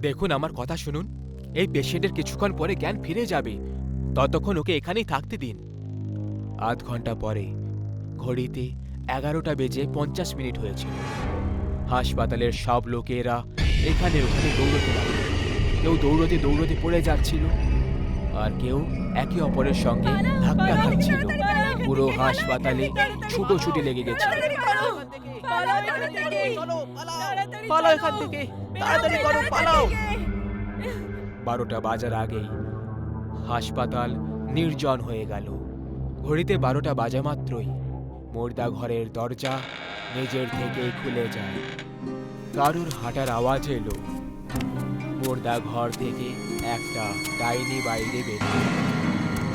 দেখুন, আমার কথা শুনুন। এই পেশেন্টের কিছুক্ষণ পরে জ্ঞান ফিরে যাবে, ততক্ষণ ওকে এখানেই থাকতে দিন। আধ ঘন্টা পরে ঘড়িতে 11:50 হয়েছিল। হাসপাতালের সব লোকেরা এখানে ওখানে দৌড়তে লাগলো। কেউ দৌড়তে দৌড়তে পড়ে যাচ্ছিল, আর কেউ একে অপরের সঙ্গে ধাক্কা খাচ্ছিল। পুরো হাসপাতালে ছুটোছুটি লেগে গেছে। পালাও এখান থেকে, তাড়াতাড়ি করো, পালাও। 12টা বাজার আগেই হাসপাতাল নির্জন হয়ে গেল। ঘড়িতে 12টা বাজা মাত্রই মুর্দা ঘরের দরজা নিজের থেকেই খুলে যায়। কারুর হাঁটার আওয়াজ এলো। মুর্দা ঘর থেকে একটা ডাইনি বাইরে বেরিয়ে,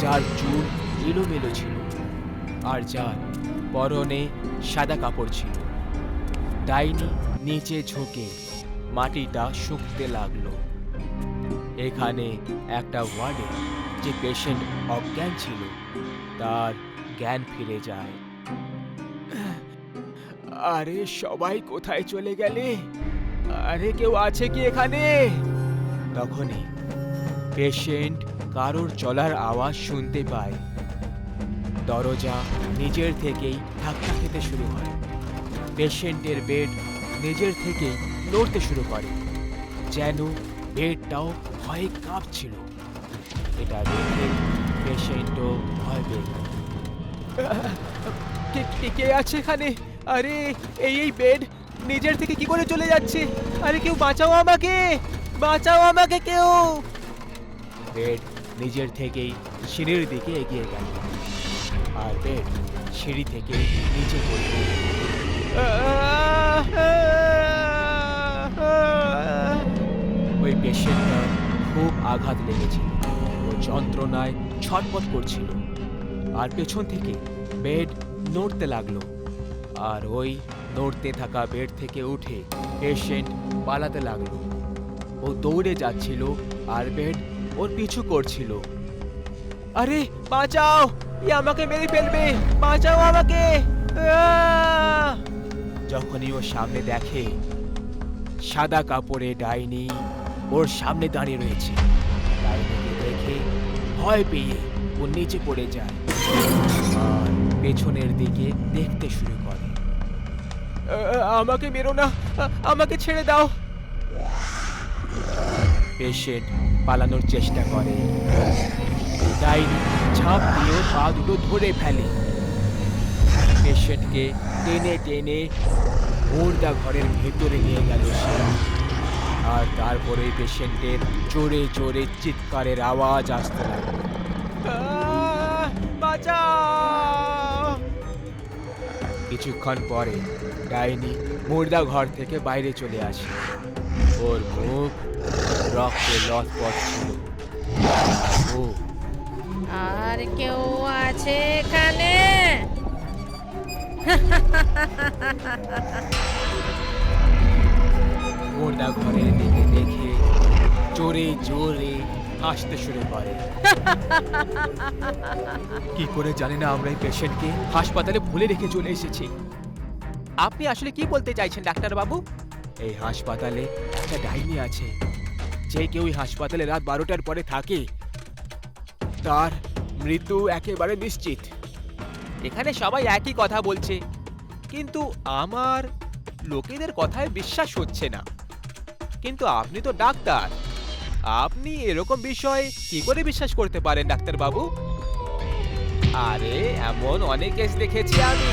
যার চুল এলোমেলো ছিল আর যার পরনে সাদা কাপড় ছিল। ডাইনি নিচে ঝুঁকে মাটিটা শুকতে লাগলো। এখানে একটা ওয়ার্ডে যে পেশেন্ট অজ্ঞান ছিল তার জ্ঞান ফিরে যায়। আরে সবাই কোথায় চলে গেলে? আরে কেউ আছে কি এখানে? তখনই পেশেন্ট কারোর চলার আওয়াজ শুনতে পায়। দরজা নিজের থেকেই ধাক্কা খেতে শুরু হয়। পেশেন্টের বেড নিজের থেকেই নড়তে শুরু করে, যেন বেডটাও ভয়ে কাঁপছিল। এটা দেখে পেশেন্টও ভয় পেল। কে আছে এখানে? আরে এই বেড নিজের থেকে কি করে চলে যাচ্ছে? আরে কেউ বাঁচাও আমাকে, বাঁচাও আমাকে কেউ। বেড নিজের থেকেই সিঁড়ির দিকে এগিয়ে গেল, আর বেড সিঁড়ি থেকে নিচে পড়ল। ওই পেশেন্টটা খুব আঘাত লেগেছিল, ও যন্ত্রণায় ছটফট করছিল, আর পেছন থেকে বেড নড়তে লাগলো। আর ওই নড়তে থাকা বেড থেকে উঠে পেশেন্ট পালাতে লাগলো। ও দৌড়ে যাচ্ছিল আর বেড ওর পিছু করছিল। আরে বাঁচাও, ই আমাকে মেরে ফেলবে, বাঁচাও আমাকে। যখনই ও সামনে দেখে সাদা কাপড়ে ডাইনি ওর সামনে দাঁড়িয়ে রয়েছে, ডাইনিকে দেখে ভয় পেয়ে ও নিচে পড়ে যায় আর পেছনের দিকে দেখতে শুরু করে। আমাকে মেরো না, আমাকে ছেড়ে দাও। পেশেন্ট পালানোর চেষ্টা করে। ডাইনি ঝাঁপ দিয়ে পা দুটো ধরে ফেলে। পেশেন্টকে টেনে টেনে মুর্দা ঘরের ভেতরে নিয়ে গেল সে। আর তারপরে পেশেন্টের জোরে জোরে চিৎকারের আওয়াজ আসতে লাগলো। বাঁচাও! কিছুক্ষণ পরে ডাইনি মুর্দা ঘর থেকে বাইরে চলে আসে। ওর মুখ রক্তে লথপথ ছিল। ও আর কেউ আছে এখানে? মুর্দা ঘরের দিকে দেখে জোরে জোরে হাসতে শুরু করে। কি করে জানি না আমরা এই পেশেন্টকে হাসপাতালে ভুলে রেখে চলে এসেছি। আপনি আসলে কি বলতে চাইছেন ডাক্তার বাবু? এই হাসপাতালে একটা ডাইনি আছে। যে কেউ এই হাসপাতালে রাত 12টার পরে থাকে তার মৃত্যু একেবারে নিশ্চিত। এখানে সবাই একই কথা বলছে, কিন্তু আমার লোকেদের কথায় বিশ্বাস হচ্ছে না। কিন্তু আপনি তো ডাক্তার, আপনি এরকম বিষয়ে কি করে বিশ্বাস করতে পারেন ডাক্তার বাবু? আরে এমন অনেক কেস দেখেছি আমি।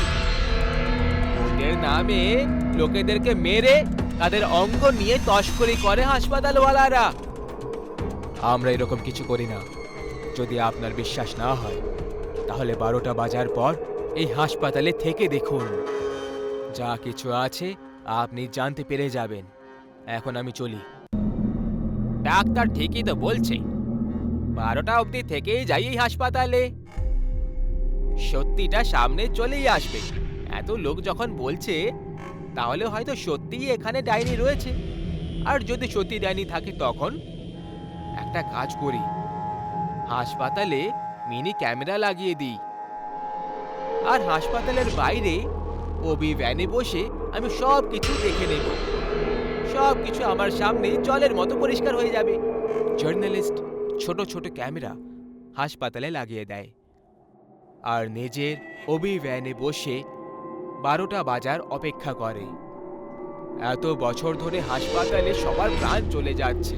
ওদের নামে লোকেদেরকে মেরে তাদের অঙ্গ নিয়ে তস্করি করে হাসপাতালওয়ালারা। আমরা এরকম কিছু করি না। যদি আপনার বিশ্বাস না হয় তাহলে 12টা বাজার পর এই হাসপাতালে থেকে দেখুন। যা কিছু আছে আপনি জানতে পেরে যাবেন। এখন আমি চলি। ডাক্তার ঠিকই তো বলছে, 12টা অবধি থেকেই যাই এই হাসপাতালে। সত্যিটা সামনে চলেই আসবে। এত লোক যখন বলছে তাহলে হয়তো সত্যিই এখানে ডাইনি রয়েছে। আর যদি সত্যি ডাইনি থাকে তখন একটা কাজ করি, হাসপাতালে মিনি ক্যামেরা লাগিয়ে দিই, আর হাসপাতালের বাইরে ওবি ভ্যানে বসে আমি সব কিছু দেখে নেব। সবকিছু আমার সামনে জলের মতো পরিষ্কার হয়ে যাবে। জার্নালিস্ট ছোট ছোট ক্যামেরা হাসপাতালে লাগিয়ে দেয় আর নিজের অভিভ্যানে বসে 12টা বাজার অপেক্ষা করে। এত বছর ধরে হাসপাতালে সবার প্রাণ চলে যাচ্ছে।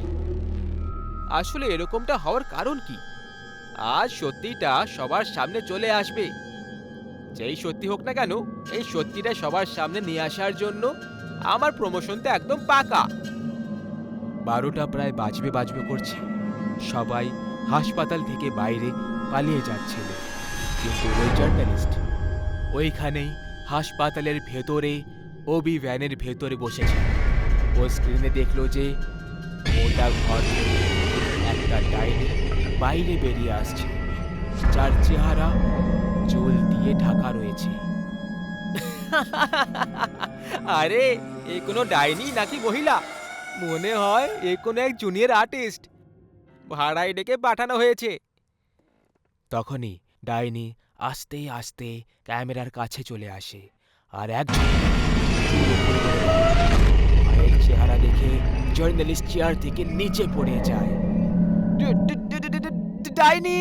আসলে এরকমটা হওয়ার কারণ কি? আজ সত্যিটা সবার সামনে চলে আসবে। যেই সত্যি হোক না কেন, এই সত্যিটা সবার সামনে নিয়ে আসার জন্য আমার প্রমোশনটা একদম পাকা। 12টা প্রায় বাজবে বাজবে করছে। সবাই হাসপাতাল থেকে বাইরে পালিয়ে যাচ্ছিল, কিন্তু ওই জার্নালিস্ট ওইখানেই হাসপাতালের ভেতরে ভ্যানের ভেতরে বসেছে। ও স্ক্রিনে দেখলো যে ওটা ঘর থেকে একটা ডাইনি বাইরে বেরিয়ে আসছে, যার চেহারা চুল দিয়ে ঢাকা রয়েছে। আরে এ কোনো ডাইনি নাকি মহিলা? মনে হয় এ কোনো এক জুনিয়র আর্টিস্ট, ভাড়ায় ডেকে পাঠানো হয়েছে। তখনই ডাইনি আস্তে আস্তে ক্যামেরার কাছে চলে আসে আর একজন ভয়ের চেহারা দেখে জার্নালিস্ট চেয়ার থেকে নিচে পড়ে যায়। ডাইনি!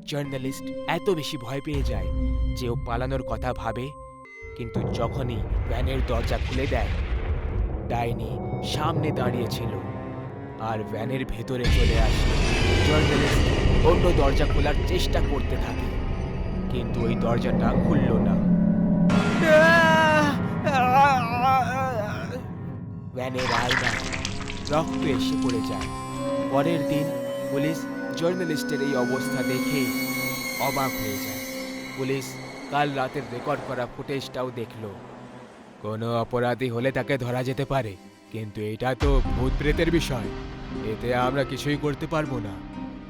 জার্নালিস্ট এত বেশি ভয় পেয়ে যায় যে ও পালানোর কথা ভাবে, কিন্তু যখনই ভ্যানের দরজা খুলে দেয়, ডাইনি সামনে দাঁড়িয়েছিল আর ভ্যানের ভেতরে চলে আসে। জার্নালিস্ট অন্য দরজা খোলার চেষ্টা করতে থাকে, কিন্তু ওই দরজাটা খুলল না। ভ্যানের আয়না রক্ত এসে পড়ে যায়। পরের দিন পুলিশ জার্নালিস্টের এই অবস্থা দেখে অবাক হয়ে যায়। পুলিশ কাল রাতের রেকর্ড করা ফুটেজটাও দেখলো। কোনো অপরাধী হলে তাকে ধরা যেতে পারে, কিন্তু এটা তো ভূত প্রেতের বিষয়, এতে আমরা কিছুই করতে পারবো না।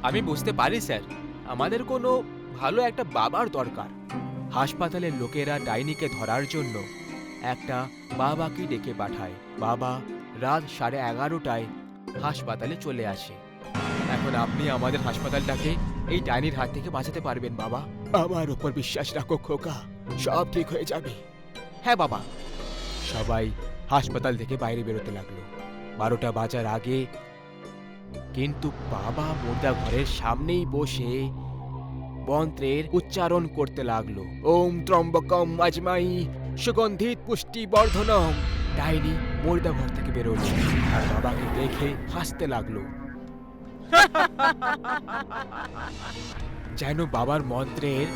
আমি বুঝতে পারি স্যার, আমাদের কোনো ভালো একটা বাবার দরকার। হাসপাতালের লোকেরা ডাইনিকে ধরার জন্য একটা বাবাকে ডেকে পাঠায়। বাবা রাত 11:30টায় হাসপাতালে চলে আসে। এখন আপনি আমাদের হাসপাতালটাকে এই ডাইনির হাত থেকে বাঁচাতে পারবেন বাবা। আমার উপর বিশ্বাস রাখো খোকা, সব ঠিক হয়ে যাবে। হ্যাঁ বাবা। সবাই হাসপাতাল থেকে বাইরে বেরোতে লাগলো 12টা বাজার আগে, কিন্তু বাবা মুর্দা ঘরের সামনেই বসে মন্ত্রের উচ্চারণ করতে লাগলো। ওম ত্রম্বকম আজমাই সুগন্ধিত পুষ্টি বর্ধনম। ডাইনি মুর্দা ঘর থেকে বেরোলো আর বাবাকে দেখে হাসতে লাগলো। যেন বাবার মন্ত্রের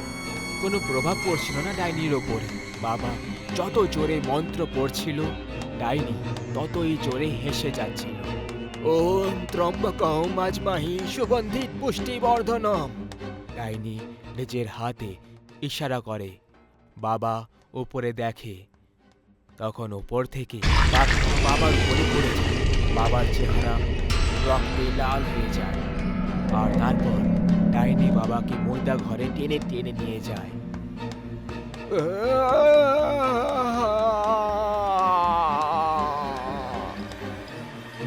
কোনো প্রভাব পড়ছিল না ডাইনির ওপরে। বাবা যত জোরে মন্ত্র পড়ছিল, ডাইনি ততই জোরে হেসে যাচ্ছিল। ওম ত্রম্বকম আজমাহি সুগন্ধিত পুষ্টি বর্ধনম। ডাইনি নিজের হাতে ইশারা করে। বাবা উপরে দেখে, তখন ওপর থেকে বাবার উপরে পড়ে যায়। বাবার চেহারা রক্তে লাল হয়ে যায় আর তারপর ডাইনি বাবাকে মুর্দা ঘরে টেনে টেনে নিয়ে যায়।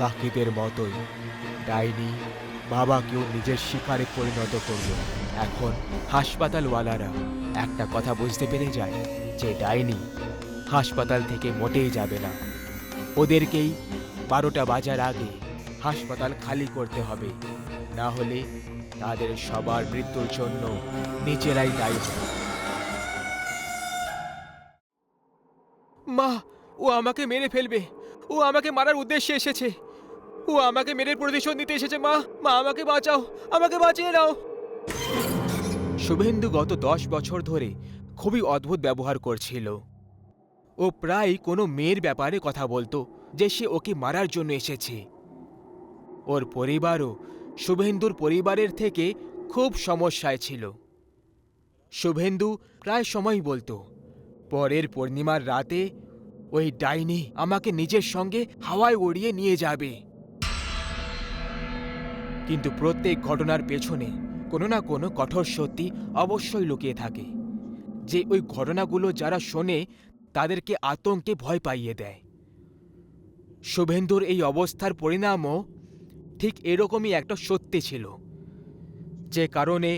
বাকিদের মতোই ডাইনি বাবাকেও নিজের শিকারে পরিণত করল। এখন হাসপাতালওয়ালারা একটা কথা বুঝতে পেরে যায় যে ডাইনি হাসপাতাল থেকে মোটেই যাবে না। ওদেরকেই 12টা বাজার আগে হাসপাতাল খালি করতে হবে, না হলে তাদের সবার মৃত্যুর জন্য নিজেরাই দায়ী হবে। মা, ও আমাকে মেরে ফেলবে। ও আমাকে মারার উদ্দেশ্যে এসেছে। ও আমাকে মেরে প্রতিশোধ নিতে এসেছে। মা, মা আমাকে বাঁচাও, আমাকে বাঁচিয়ে নাও। শুভেন্দু গত 10 বছর ধরে খুবই অদ্ভুত ব্যবহার করছিল। ও প্রায় কোনো মেয়ের ব্যাপারে কথা বলতো যে সে ওকে মারার জন্য এসেছে। ওর পরিবারও শুভেন্দুর পরিবারের থেকে খুব সমস্যায় ছিল। শুভেন্দু প্রায় সময় বলতো, পরের পূর্ণিমার রাতে ওই ডাইনি আমাকে নিজের সঙ্গে হাওয়ায় উড়িয়ে নিয়ে যাবে। কিন্তু প্রত্যেক ঘটনার পেছনে কোনো না কোনো কঠোর সত্যি অবশ্যই লুকিয়ে থাকে, যে ওই ঘটনাগুলো যারা শোনে তাদেরকে আতঙ্কে ভয় পাইয়ে দেয়। শুভেন্দুর এই অবস্থার পরিণামও ঠিক এরকমই একটা সত্যি ছিল, যে কারণে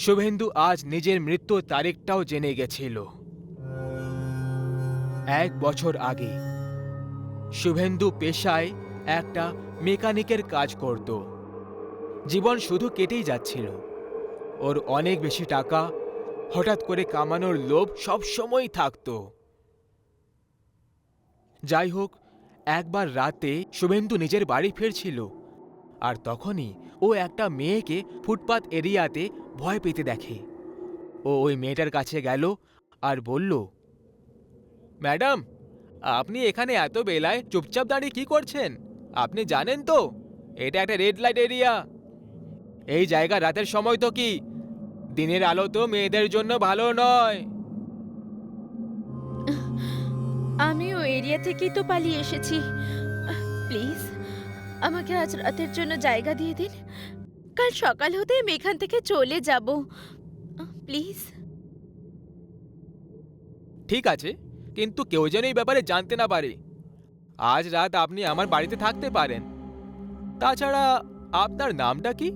শুভেন্দু আজ নিজের মৃত্যুর তারিখটাও জেনে গেছিল। 1 বছর আগে শুভেন্দু পেশায় একটা মেকানিকের কাজ করত। জীবন শুধু কেটেই যাচ্ছিল। ওর অনেক বেশি টাকা হঠাৎ করে কামানোর লোভ সবসময় থাকতো। যাই হোক, একবার রাতে শুভেন্দু নিজের বাড়ি ফিরছিল, আর তখনই ও একটা মেয়েকে ফুটপাত এরিয়াতে ভয় পেতে দেখে। ও ওই মেয়েটার কাছে গেল আর বলল, ম্যাডাম, আপনি এখানে এত বেলায় চুপচাপ দাঁড়িয়ে কি করছেন? আপনি জানেন তো এটা একটা রেড লাইট এরিয়া। এই জায়গা রাতের সময় তো কি, দিনের আলো তো মেয়েদের জন্য ভালো নয়। আমি ওই এরিয়া থেকেই তো পালিয়ে এসেছি। প্লিজ আমাকে আজ রাতের জন্য জায়গা দিয়ে দিন। কাল সকাল হতে আমি এখান থেকে চলে যাব। প্লিজ। ঠিক আছে, কিন্তু কেউ যেন এই ব্যাপারে জানতে না পারে। আজ রাত আপনি আমার বাড়িতে থাকতে পারেন। তাছাড়া আপনার নামটা কি?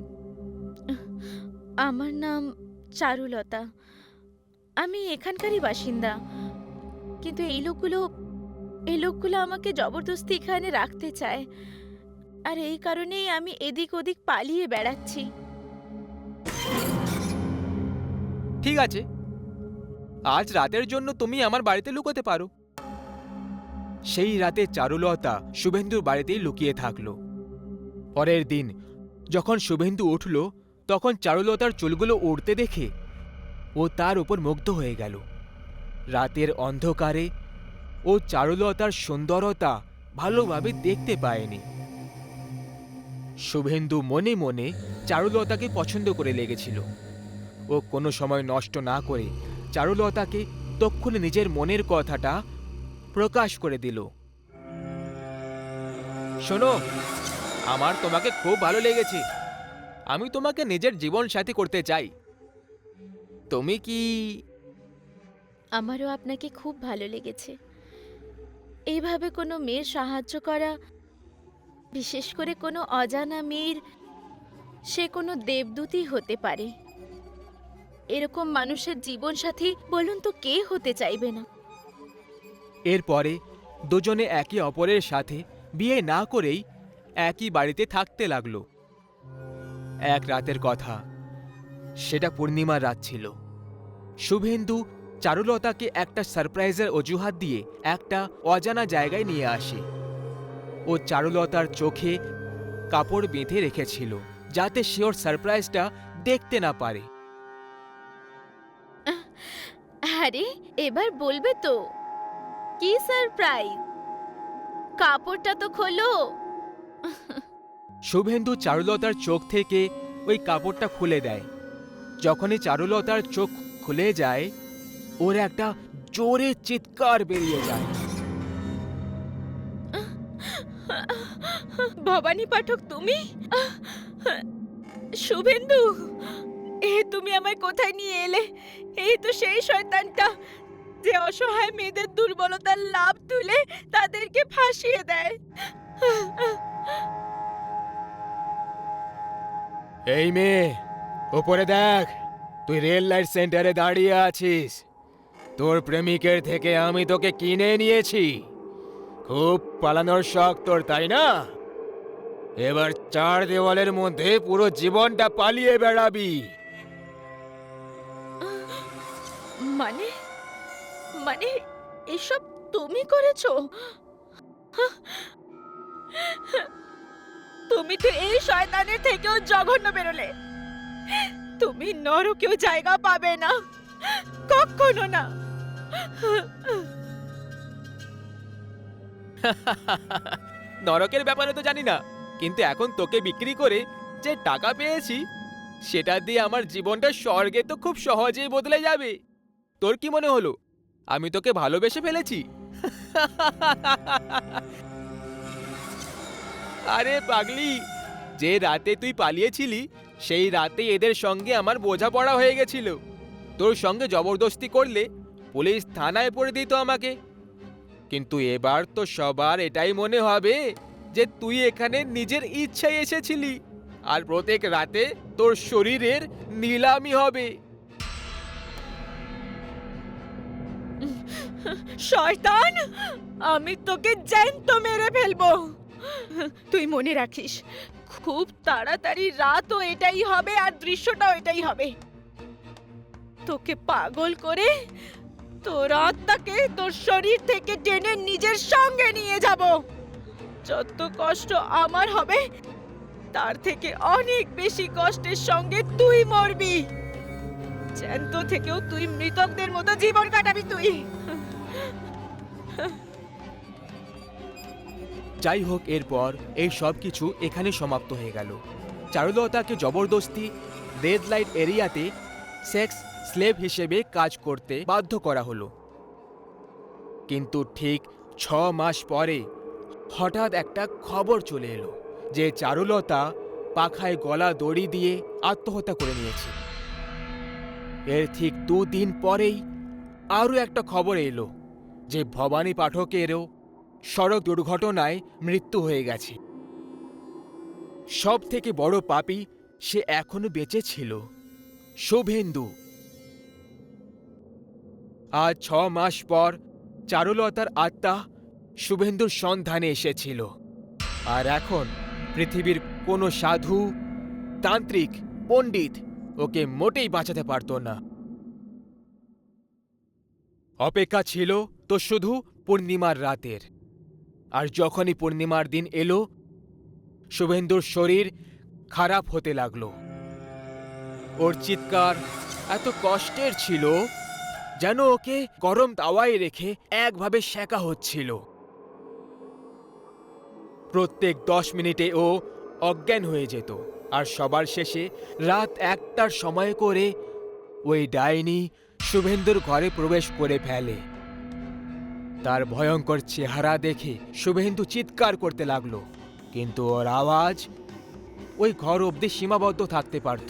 আমার নাম চারুলতা। আমি এখানকারই বাসিন্দা। কিন্তু এই লোকগুলো আমাকে জবরদস্তি এখানে রাখতে চায়, আর এই কারণেই আমি এদিক ওদিক পালিয়ে বেড়াচ্ছি। ঠিক আছে, আজ রাতের জন্য তুমি আমার বাড়িতে লুকোতে পারো। সেই রাতে চারুলতা শুভেন্দুর বাড়িতেই লুকিয়ে থাকলো। পরের দিন যখন শুভেন্দু উঠল, তখন চারুলতার চুলগুলো উড়তে দেখে ও তার উপর মুগ্ধ হয়ে গেল। রাতের অন্ধকারে ও চারুলতার সুন্দরতা ভালোভাবে দেখতে পায়নি। শুভেন্দু মনে মনে চারুলতাকে পছন্দ করে লেগেছিল। ও কোনো সময় নষ্ট না করে চারুলতাকে তক্ষুনি নিজের মনের কথাটা প্রকাশ করে দিল। শোনো, আমার তোমাকে খুব ভালো লেগেছে। আমি তোমাকে নিজের জীবন সাথী করতে চাই। তুমি কি? আমারও আপনাকে খুব ভালো লেগেছে। এইভাবে কোনো মেয়ের সাহায্য করা, বিশেষ করে কোনো অজানা মেয়ের, সে কোনো দেবদূতই হতে পারে। এরকম মানুষের জীবনসাথী বলুন তো কে হতে চাইবে না? এরপরে দুজনে একে অপরের সাথে বিয়ে না করেই একই বাড়িতে থাকতে লাগলো। এক রাতের কথা, সেটা পূর্ণিমার রাত ছিল। শুভেন্দু চারুলতাকে একটা সারপ্রাইজের অজুহাত দিয়ে একটা অজানা জায়গায় নিয়ে আসে। ও চারুলতার চোখে কাপড় বেঁধে রেখেছিল, যাতে সে ওর সারপ্রাইজটা দেখতে না পারে। আরে এবার বলবে তো কি সারপ্রাইজ? কাপড়টা তো খোলো। শুভেন্দু চারুলতার চোখ থেকে ওই কাপড়টা খুলে দেয়। যখনই চারুলতার চোখ খুলে যায়, ওর একটা জোরে চিৎকার বেরিয়ে যায়। ভবানী পাঠক, তুমি? শুভেন্দু, তুমি আমায় কোথায় নিয়ে এলে? এই তো সেই শয়তানটা যে অসহায় মেয়েদের দুর্বলতার লাভ তুলে তাদেরকে ফাঁসিয়ে দেয়। এই মেয়ে, উপরে দেখ, তুই রেল লাইট সেন্টারে দাঁড়িয়ে আছিস। তোর প্রেমিকের থেকে আমি তোকে কিনে নিয়েছি। খুব পালানোর শখ তোর, তাই না? এবার চার দেওয়ালের মধ্যে পুরো জীবনটা পালিয়ে বেড়াবি। মানে মানে এসব তুমি করেছো? তুমি তো এই শয়তানের থেকেও জঘন্য বেরোলে। তুমি নরকেও জায়গা পাবে না, কখনো না। নরকের ব্যাপারে তো জানি না, কিন্তু এখন তোকে বিক্রি করে যে টাকা পেয়েছি, সেটা দিয়ে আমার জীবনটা স্বর্গে তো খুব সহজেই বদলে যাবে। তোর কি মনে হলো আমি তোকে ভালোবেসে ফেলেছি? আরে পাগলি, যে রাতে তুই পালিয়েছিলি সেই রাতে এদের সঙ্গে আমার বোঝাপড়া হয়ে গেছিল। তোর সঙ্গে জবরদস্তি করলে পুলিশ থানায় পড়ে দিত আমাকে। কিন্তু এবার তো সবার এটাই মনে হবে যে তুই এখানে নিজের ইচ্ছায় এসেছিলি, আর প্রত্যেক রাতে তোর শরীরের নিলামি হবে। শয়তান, আমি তোকে জ্যান্ত মেরে ফেলবো। তুই মনে রাখিস, খুব তাড়াতাড়ি রাতও এটাই হবে আর দৃশ্যটাও এটাই হবে। তোকে পাগল করে তোর আত্মাকে তোর শরীর থেকে টেনে নিজের সঙ্গে নিয়ে যাব। যত কষ্ট আমার হবে তার থেকে অনেক বেশি কষ্টের সঙ্গে তুই মরবি। জ্যান্ত থেকেও তুই মৃতকদের মতো জীবন কাটাবি তুই। যাই হোক, এরপর এই সব কিছু এখানে সমাপ্ত হয়ে গেল। চারুলতাকে জবরদস্তি রেড লাইট এরিয়াতে সেক্স স্লেভ হিসেবে কাজ করতে বাধ্য করা হলো। কিন্তু ঠিক 6 মাস পরে হঠাৎ একটা খবর চলে এলো যে চারুলতা পাখায় গলা দড়ি দিয়ে আত্মহত্যা করে নিয়েছে। এর ঠিক 2 দিন পরেই আরও একটা খবর এলো যে ভবানী পাঠকেরও সড়ক দুর্ঘটনায় মৃত্যু হয়ে গেছে। সব থেকে বড় পাপী সে এখনো বেঁচে ছিল, শুভেন্দু। আজ 6 মাস পর চারুলতার আত্মা শুভেন্দুর সন্ধানে এসেছিল, আর এখন পৃথিবীর কোনো সাধু, তান্ত্রিক, পণ্ডিত ওকে মোটেই বাঁচাতে পারত না। অপেক্ষা ছিল তো শুধু পূর্ণিমার রাতের। আর যখনই পূর্ণিমার দিন এলো, শুভেন্দুর শরীর খারাপ হতে লাগলো। ওর চিৎকার এত কষ্টের ছিল যেন ওকে গরম তাওয়ায় রেখে একভাবে সেঁকা হচ্ছিল। প্রত্যেক 10 মিনিটে ও অজ্ঞান হয়ে যেত, আর সবার শেষে রাত 1টার সময় করে ওই ডাইনি শুভেন্দুর ঘরে প্রবেশ করে ফেলে। তার ভয়ঙ্কর চেহারা দেখে শুভেন্দু চিৎকার করতে লাগলো, কিন্তু ওর আওয়াজ ওই ঘর অবধি সীমাবদ্ধ থাকতে পারত।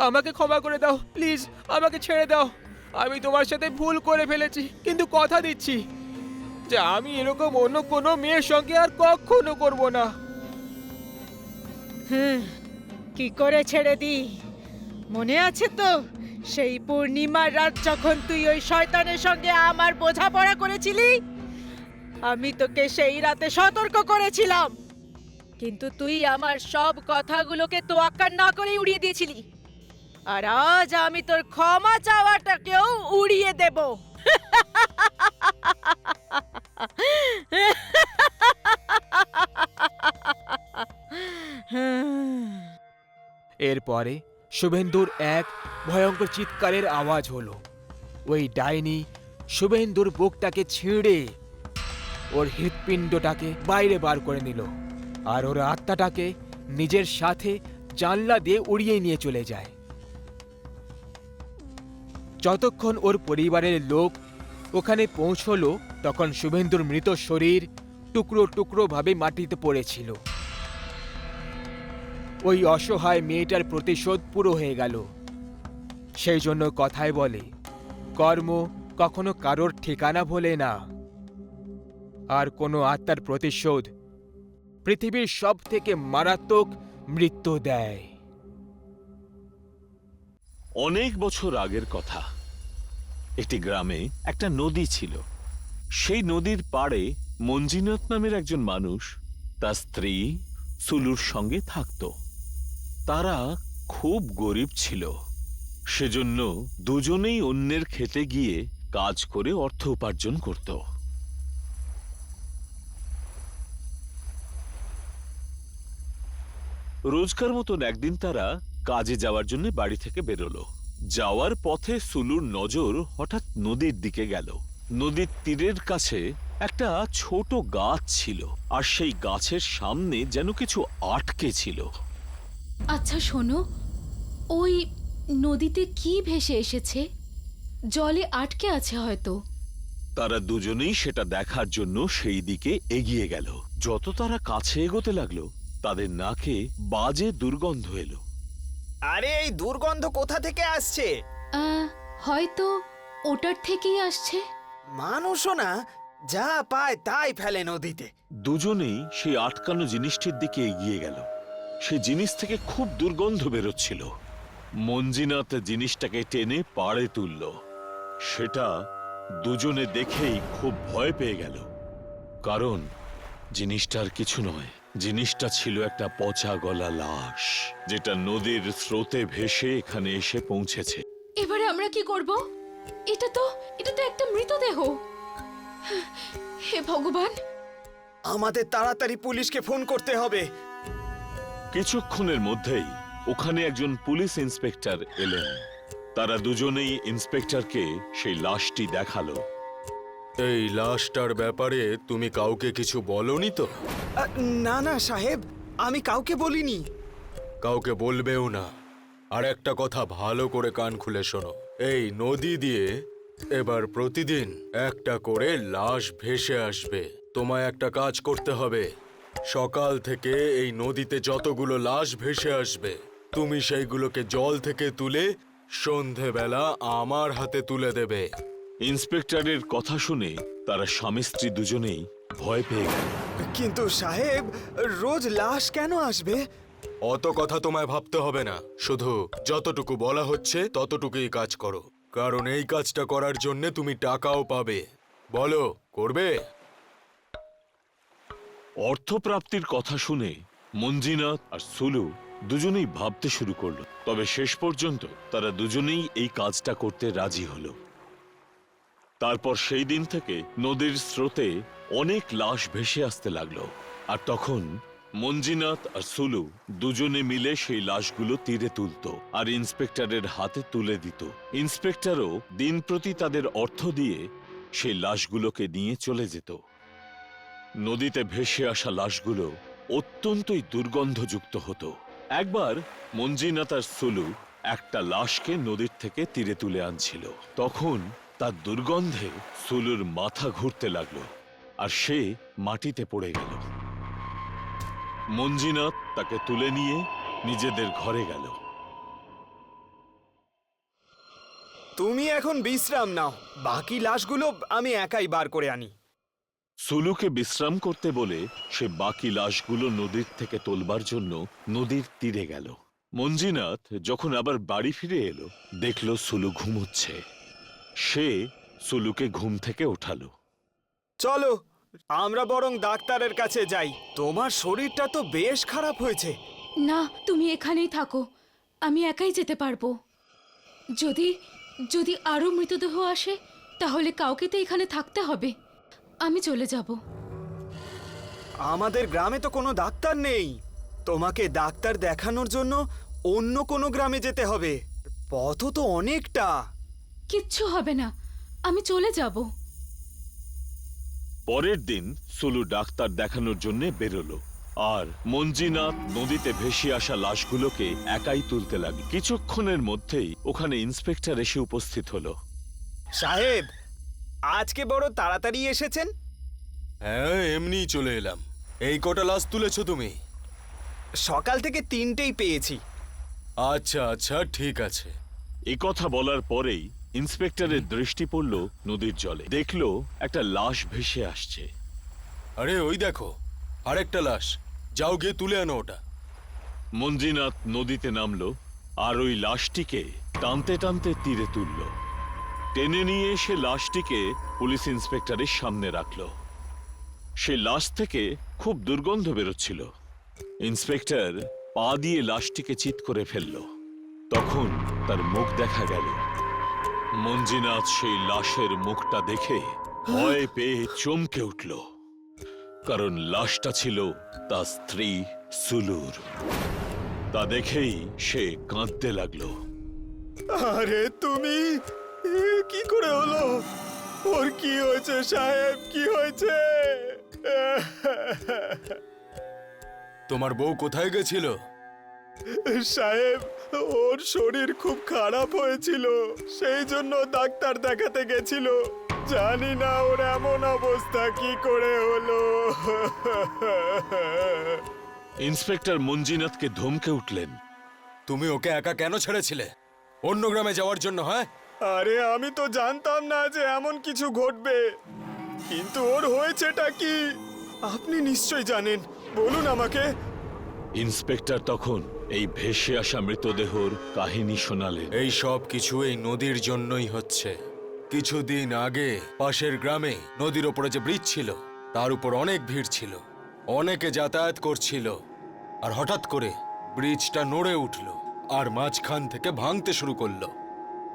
আমাকে ক্ষমা করে দাও, প্লিজ আমাকে ছেড়ে দাও। আমি তোমার সাথে ভুল করে ফেলেছি, কিন্তু কথা দিচ্ছি যে আমি এরকম অন্য কোনো মেয়ের সঙ্গে আর কখনো করব না। কি করে ছেড়ে দি? মনে আছে তো সেই পূর্ণিমার রাত যখন তুই ওই শয়তানের সঙ্গে আমার বোঝাপড়া করেছিলি? আমি তোকে সেই রাতে সতর্ক করেছিলাম, কিন্তু তুই আমার সব কথাগুলোকে তোয়াক্কা না করেই উড়িয়ে দিয়েছিলি। আর আজ আমি তোর ক্ষমা চাওয়াটাকেও উড়িয়ে দেব। এরপরে শুভেন্দুর এক ভয়ঙ্কর চিৎকারের আওয়াজ হলো। ওই ডাইনি শুভেন্দুর বুকটাকে ছিঁড়ে ওর হৃৎপিণ্ডটাকে বাইরে বার করে নিল, আর ওর আত্মাটাকে নিজের সাথে জানলা দিয়ে উড়িয়ে নিয়ে চলে যায়। যতক্ষণ ওর পরিবারের লোক ওখানে পৌঁছলো, তখন শুভেন্দুর মৃত শরীর টুকরো টুকরো ভাবে মাটিতে পড়েছিল। ওই অসহায় মেয়েটার প্রতিশোধ পুরো হয়ে গেল। সেই জন্য কথায় বলে, কর্ম কখনো কারোর ঠিকানা ভোলে না। আর কোনো আত্মার প্রতিশোধ পৃথিবীর সব থেকে মারাত্মক মৃত্যু দেয়। অনেক বছর আগের কথা, একটি গ্রামে একটা নদী ছিল। সেই নদীর পাড়ে মঞ্জিনাথ নামের একজন মানুষ তার স্ত্রী সুলুর সঙ্গে থাকত। তারা খুব গরিব ছিল, সেজন্য দুজনেই অন্যের খেতে গিয়ে কাজ করে অর্থ উপার্জন করত। রোজকার মতন একদিন তারা কাজে যাওয়ার জন্য বাড়ি থেকে বেরোলো। যাওয়ার পথে সুলুর নজর হঠাৎ নদীর দিকে গেল। নদীর তীরের কাছে একটা ছোট গাছ ছিল, আর সেই গাছের সামনে যেন কিছু আটকে ছিল। আচ্ছা শোনো, ওই নদীতে কি ভেসে এসেছে? জলে আটকে আছে হয়তো। তারা দুজনেই সেটা দেখার জন্য সেই দিকে এগিয়ে গেল। যত তারা কাছে এগোতে লাগলো, তাদের নাকে বাজে দুর্গন্ধ এলো। আরে এই দুর্গন্ধ কোথা থেকে আসছে? হয়তো ওটার থেকেই আসছে। মানুষও না যা পায় তাই ফেলে নদীতে। দুজনেই সেই আটকানো জিনিসটির দিকে এগিয়ে গেল। সে জিনিস থেকে খুব দুর্গন্ধ বেরোচ্ছিল। মঞ্জিনাথ জিনিসটাকে টেনে পাড়ে তুলল। সেটা দুজনে দেখেই খুব ভয় পেয়ে গেল, কারণ জিনিসটার কিছু নয়, জিনিসটা ছিল একটা পচা গলা লাশ, যেটা নদীর স্রোতে ভেসে এখানে এসে পৌঁছেছে। এবারে আমরা কি করব? এটা তো একটা মৃতদেহ। হে ভগবান! আমাদের তাড়াতাড়ি পুলিশকে ফোন করতে হবে। কিছুক্ষণের মধ্যেই ওখানে একজন পুলিশ ইন্সপেক্টর এলেন। তারা দুজনেই ইন্সপেক্টরকে সেই লাশটি দেখালো। এই লাশটার ব্যাপারে তুমি কাউকে কিছু বলনি তো? না না সাহেব, আমি কাউকে বলিনি। কাউকে বলবেও না। আর একটা কথা ভালো করে কান খুলে শোনো, এই নদী দিয়ে এবার প্রতিদিন একটা করে লাশ ভেসে আসবে। তোমায় একটা কাজ করতে হবে, সকাল থেকে এই নদীতে যতগুলো লাশ ভেসে আসবে তুমি সেইগুলোকে জল থেকে তুলে সন্ধেবেলা আমার হাতে তুলে দেবে। ইন্সপেক্টরের কথা শুনে তারা স্বামী স্ত্রী দুজনেই ভয় পেয়ে গেল। কিন্তু সাহেব, রোজ লাশ কেন আসবে? অত কথা তোমায় ভাবতে হবে না, শুধু যতটুকু বলা হচ্ছে ততটুকুই কাজ করো, কারণ এই কাজটা করার জন্য তুমি টাকাও পাবে। বলো, করবে? অর্থপ্রাপ্তির কথা শুনে মঞ্জিনাথ আর সুলু দুজনেই ভাবতে শুরু করলো, তবে শেষ পর্যন্ত তারা দুজনেই এই কাজটা করতে রাজি হলো। তারপর সেই দিন থেকে নদীর স্রোতে অনেক লাশ ভেসে আসতে লাগলো, আর তখন মঞ্জিনাথ আর সুলু দুজনে মিলে সেই লাশগুলো তীরে তুলতো আর ইন্সপেক্টরের হাতে তুলে দিত। ইন্সপেক্টরও দিন প্রতি তাদের অর্থ দিয়ে সেই লাশগুলোকে নিয়ে চলে যেত। নদীতে ভেসে আসা লাশগুলো অত্যন্তই দুর্গন্ধযুক্ত হতো। একবার মঞ্জিনাথ আর সুলু একটা লাশকে নদীর থেকে তীরে তুলে আনছিল, তখন তার দুর্গন্ধে সুলুর মাথা ঘুরতে লাগলো আর সে মাটিতে পড়ে গেল। মঞ্জিনাথ তাকে তুলে নিয়ে নিজেদের ঘরে গেল। তুমি এখন বিশ্রাম নাও, বাকি লাশগুলো আমি একাই বার করে আনি। সুলুকে বিশ্রাম করতে বলে সে বাকি লাশগুলো নদীর থেকে তোলবার জন্য নদীর তীরে গেল। মঞ্জিনাথ যখন আবার বাড়ি ফিরে এলো, দেখলো সুলু ঘুমোচ্ছে। সে সুলুকে ঘুম থেকে ওঠালো। চলো আমরা বরং ডাক্তারের কাছে যাই, তোমার শরীরটা তো বেশ খারাপ হয়েছে। না, তুমি এখানেই থাকো, আমি একাই যেতে পারবো। যদি আরো মৃতদেহ আসে তাহলে কাউকে তো এখানে থাকতে হবে। আমি চলে যাব। আমাদের গ্রামে তো কোনো ডাক্তার নেই, তোমাকে ডাক্তার দেখানোর জন্য অন্য কোনো গ্রামে যেতে হবে। পথ তো অনেকটা। কিচ্ছু হবে না, আমি চলে যাব। পরের দিন সুলু ডাক্তার দেখানোর জন্য বেরোলো, আর মঞ্জিনাথ নদীতে ভেসে আসা লাশগুলোকে একাই তুলতে লাগলো। কিছুক্ষণের মধ্যেই ওখানে ইন্সপেক্টর এসে উপস্থিত হলো। সাহেব, আজকে বড় তাড়াতাড়ি এসেছেন। হ্যাঁ, এমনিই চলে এলাম। এই কটা লাশ তুলেছো তুমি? সকাল থেকে 3টেই পেয়েছি। আচ্ছা আচ্ছা, ঠিক আছে। এ কথা বলার পরেই ইন্সপেক্টরের দৃষ্টি পড়ল নদীর জলে। দেখলো একটা লাশ ভেসে আসছে। আরে ওই দেখো, আরেকটা লাশ, যাও গিয়ে তুলে আনো ওটা। মঞ্জিনাথ নদীতে নামলো আর ওই লাশটিকে টানতে টানতে তীরে তুলল। টেনে নিয়ে এসে লাশটিকে পুলিশ ইন্সপেক্টরের সামনে রাখলো। সে লাশ থেকে খুব দুর্গন্ধ বেরোচ্ছিল। ইন্সপেক্টর পা দিয়ে লাশটিকে চিৎ করে ফেলল। তখন তার মুখ দেখা গেল। মঞ্জিনাথ সেই লাশের মুখটা দেখে ভয় পেয়ে চমকে উঠল, কারণ লাশটা ছিল তার স্ত্রী সুলুর। তা দেখেই সে কাঁদতে লাগলো। আরে তুমি, কি করে হলো? ওর কি হয়েছে সাহেব, কি হয়েছে? তোমার বউ কোথায় গেছিল? সাহেব, ওর শরীর খুব খারাপ হয়েছিল, সেই জন্য ডাক্তার দেখাতে গেছিল। জানি না ওর এমন অবস্থা কি করে হলো। ইন্সপেক্টর মঞ্জিনাথকে ধমকে উঠলেন। তুমি ওকে একা কেন ছেড়েছিলে? অন্য গ্রামে যাওয়ার জন্য? হ্যাঁ, আরে আমি তো জানতাম না যে এমন কিছু ঘটবে, কিন্তু ওর হয়েছেটা কি আপনি নিশ্চয় জানেন, বলুন আমাকে। ইন্সপেক্টর তখন এই ভেসে আসা মৃতদেহর কাহিনী শোনালেন। এই সব কিছু এই নদীর জন্যই হচ্ছে। কিছুদিন আগে পাশের গ্রামে নদীর ওপরে যে ব্রিজ ছিল তার উপর অনেক ভিড় ছিল, অনেকে যাতায়াত করছিল। আর হঠাৎ করে ব্রিজটা নড়ে উঠল আর মাঝখান থেকে ভাঙতে শুরু করলো।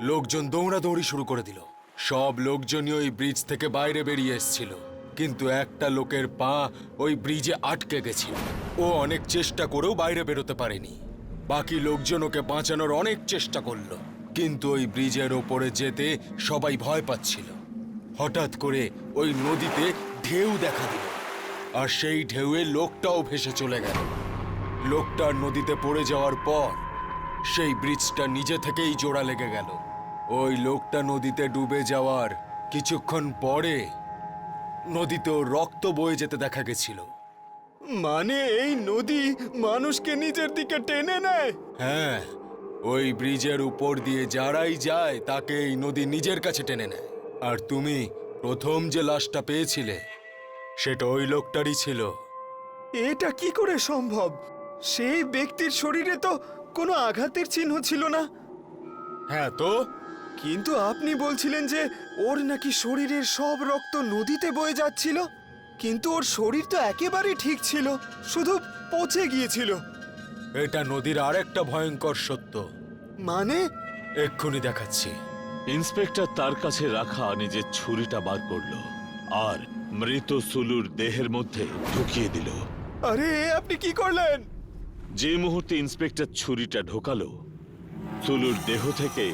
লোকজন দৌড়াদৌড়ি শুরু করে দিল। সব লোকজনই ওই ব্রিজ থেকে বাইরে বেরিয়ে এসেছিল, কিন্তু একটা লোকের পা ওই ব্রিজে আটকে গেছিল। ও অনেক চেষ্টা করেও বাইরে বেরোতে পারেনি। বাকি লোকজন ওকে বাঁচানোর অনেক চেষ্টা করলো, কিন্তু ওই ব্রিজের ওপরে যেতে সবাই ভয় পাচ্ছিল। হঠাৎ করে ওই নদীতে ঢেউ দেখা দিল, আর সেই ঢেউয়ে লোকটাও ভেসে চলে গেল। লোকটার নদীতে পড়ে যাওয়ার পর সেই ব্রিজটা নিজে থেকেই জোড়া লেগে গেল। ওই লোকটা নদীতে ডুবে যাওয়ার কিছুক্ষণ পরে নদীতেও রক্ত বয়ে যেতে দেখা গেছিল। মানে এই নদী মানুষকে নিজের দিকে টেনে নেয়? হ্যাঁ, ওই ব্রিজের উপর দিয়ে যারাই যায় তাকে এই নদী নিজের কাছে টেনে নেয়। আর তুমি প্রথম যে লাশটা পেয়েছিলে সেটা ওই লোকটারই ছিল। এটা কি করে সম্ভব? সেই ব্যক্তির শরীরে তো কোনো আঘাতের চিহ্ন ছিল না। হ্যাঁ তো, কিন্তু আপনি বলছিলেন যে ওর নাকি শরীরের সব রক্ত নদীতে বয়ে যাচ্ছিল, কিন্তু ওর শরীর তো একেবারেই ঠিক ছিল, শুধু পচে গিয়েছিল। এটা নদীর আরেকটা ভয়ঙ্কর সত্য। মানে? এক্ষুনি দেখাচ্ছি। ইন্সপেক্টর তার কাছে রাখা নিজের ছুরিটা বার করলো আর মৃত সুলুর দেহের মধ্যে ঢুকিয়ে দিল। আরে আপনি কি করলেন? যে মুহূর্তে ইন্সপেক্টর ছুরিটা ঢোকালো, সুলুর দেহ থেকে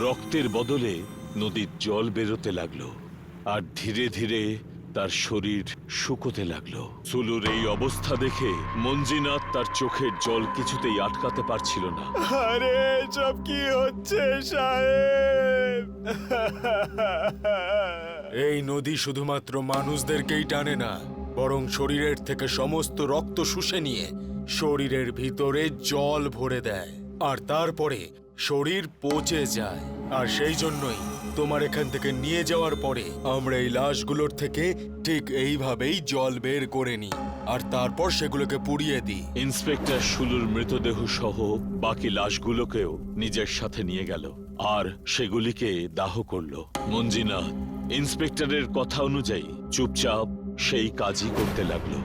রক্তের বদলে নদীর জল বেরোতে লাগলো, আর ধীরে ধীরে তার শরীর শুকোতে লাগলো। সুলুর এই অবস্থা দেখে মঞ্জিনাথ তার চোখের জল কিছুতেই আটকাতে পারছিল না। আরে সব কি হচ্ছে সাহেব? এই নদী শুধুমাত্র মানুষদেরকেই টানে না, বরং শরীরের থেকে সমস্ত রক্ত শুষে নিয়ে শরীরের ভিতরে জল ভরে দেয়, আর তারপরে শরীর পচে যায়। আর সেই জন্যই তোমার এখান থেকে নিয়ে যাওয়ার পরে আমরা এই লাশগুলোর থেকে ঠিক এইভাবেই জল বের করে নিই, আর তারপর সেগুলোকে পুড়িয়ে দিই। ইন্সপেক্টর সুলুর মৃতদেহ সহ বাকি লাশগুলোকেও নিজের সাথে নিয়ে গেল আর সেগুলিকে দাহ করলো। মঞ্জিনাথ ইন্সপেক্টরের কথা অনুযায়ী চুপচাপ সেই কাজই করতে লাগলো।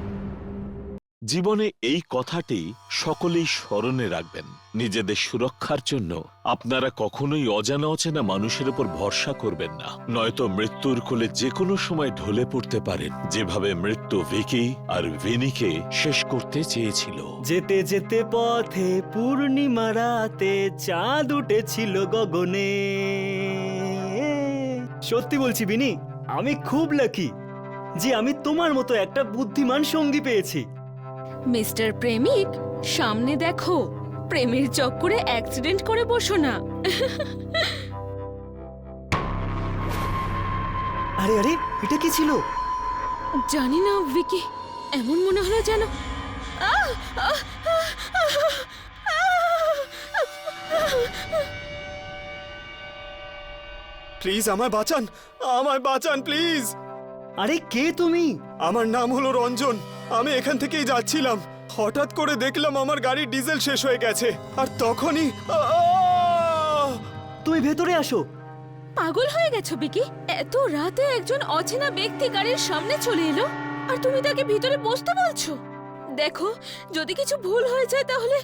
জীবনে এই কথাটি সকলেই স্মরণে রাখবেন। নিজেদের সুরক্ষার জন্য আপনারা কখনোই অজানা অচেনা মানুষের উপর ভরসা করবেন না, নয়তো মৃত্যুর কোলে যে কোনো সময় ঢলে পড়তে পারেন, যেভাবে মৃত্যু ভিকি আর ভিনিকে শেষ করতে চেয়েছিল। যেতে যেতে পথে পূর্ণিমা রাতে চাঁদ উঠেছিল গগনে। সত্যি বলছি বিনি, আমি খুব লাকি যে আমি তোমার মতো একটা বুদ্ধিমান সঙ্গী পেয়েছি। মিস্টার প্রেমিক, সামনে দেখো, প্রেমের চক্করে অ্যাক্সিডেন্ট করে বসো না। আরে আরে, এটা কি ছিল? জানি না ভিকি, এমন মনে হলো যেন প্লিজ আমায় বাঁচান, আমায় বাঁচান প্লিজ। আরে কে তুমি? আমার নাম হলো রঞ্জন। আমি এখান থেকেই যাচ্ছিলাম, হঠাৎ করে দেখলাম আমার গাড়ির ডিজেল শেষ হয়ে গেছে, আর তখনই তুমি ভেতরে আসো। পাগল হয়ে গেছো ভিকি? এত রাতে একজন অচেনা ব্যক্তি গাড়ির সামনে চলে এলো আর তুমি তাকে ভিতরে বসতে বলছো? দেখো, যদি কিছু ভুল হয়ে যায় তাহলে।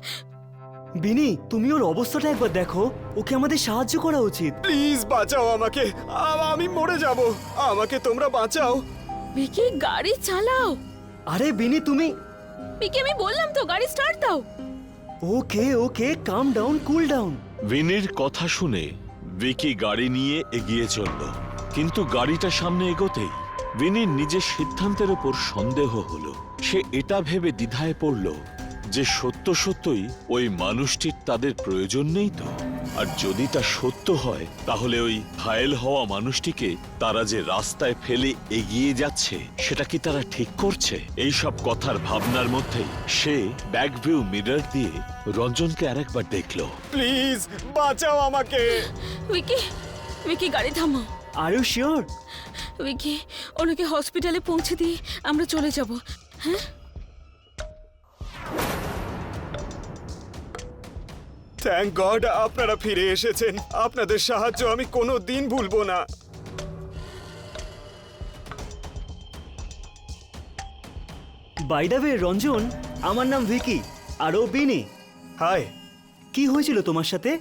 বিনি, তুমি ওর অবস্থাটা একবার দেখো, ওকে আমাদের সাহায্য করা উচিত। প্লিজ বাঁচাও আমাকে, আমি মরে যাব, আমাকে তোমরা বাঁচাও। ভিকি, গাড়ি চালাও। আরে বিনি তুমি। ভিকি, আমি বললাম তো গাড়ি স্টার্ট দাও। ওকে ওকে, কাম ডাউন, কুল ডাউন। ভিনির কথা শুনে ভিকি গাড়ি নিয়ে এগিয়ে চলল, কিন্তু গাড়িটা সামনে এগোতেই ভিনির নিজের সিদ্ধান্তের উপর সন্দেহ হলো। সে এটা ভেবে দ্বিধায় পড়ল যে সত্য সত্যই ওই মানুষটির তাদের প্রয়োজন নেই তো, আর যদি তা সত্য হয় তাহলে ওই ঘায়েল হওয়া মানুষটিকে তারা যে রাস্তায় ফেলে এগিয়ে যাচ্ছে সেটা কি তারা ঠিক করছে? এই সব কথার ভাবনার মধ্যেই সে ব্যাক ভিউ মিরর দিয়ে রঞ্জনকে আরেকবার দেখল। প্লিজ বাঁচাও আমাকে। ভিকি, ভিকি, গাড়ি থামাও। Are you sure? ভিকি, ওনাকে হসপিটালে পৌঁছে দিয়ে আমরা চলে যাব। হ্যাঁ, থ্যাংক গড আপনারা ফিরে এসেছেন। আপনাদের সাহায্য আমি কোনো দিন ভুলবো না। বাই দ্য ওয়ে রঞ্জন, আমার নাম ভিকি আর ও বিনি। হাই, কি হয়েছিল তোমার সাথে?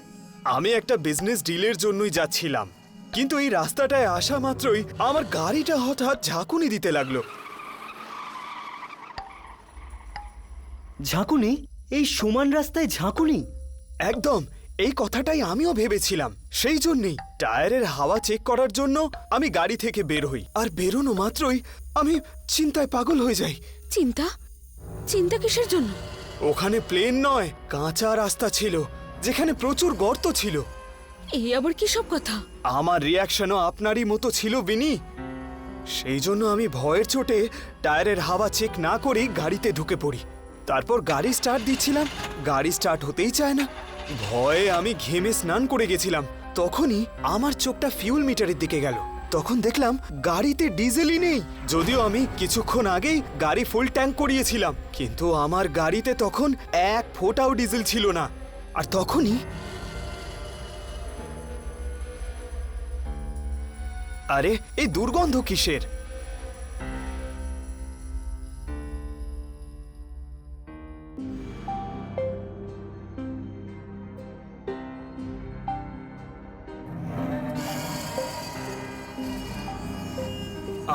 আমি একটা বিজনেস ডিলের জন্যই যাচ্ছিলাম, কিন্তু এই রাস্তাটায় আসা মাত্রই আমার গাড়িটা হঠাৎ ঝাঁকুনি দিতে লাগলো। ঝাঁকুনি? এই সমান রাস্তায় ঝাঁকুনি? একদম, এই কথাটাই আমিও ভেবেছিলাম। সেই জন্যই টায়ারের হাওয়া চেক করার জন্য আমি গাড়ি থেকে বের হই, আর বেরোনো মাত্রই আমি চিন্তায় পাগল হয়ে যাই। চিন্তা? চিন্তা কিসের জন্য? ওখানে প্লেন নয়, কাঁচা রাস্তা ছিল, যেখানে প্রচুর গর্ত ছিল। এই আবার কি সব কথা? আমার রিয়াকশনও আপনারই মতো ছিল বিনি। সেই জন্য আমি ভয়ের চোটে টায়ারের হাওয়া চেক না করেই গাড়িতে ঢুকে পড়ি। তারপর গাড়ি স্টার্ট দিচ্ছিলাম, গাড়ি স্টার্ট হতেই চায় না। ভয়ে আমি ঘেমে স্নান করে গেছিলাম। তখনই আমার চোখটা ফিউল মিটারের দিকে গেল। তখন দেখলাম গাড়িতে ডিজেলই নেই, যদিও আমি কিছুক্ষণ আগেই গাড়ি ফুল ট্যাঙ্ক করিয়েছিলাম। কিন্তু আমার গাড়িতে তখন এক ফোঁটাও ডিজেল ছিল না। আর তখনই আরে, এই দুর্গন্ধ কিসের?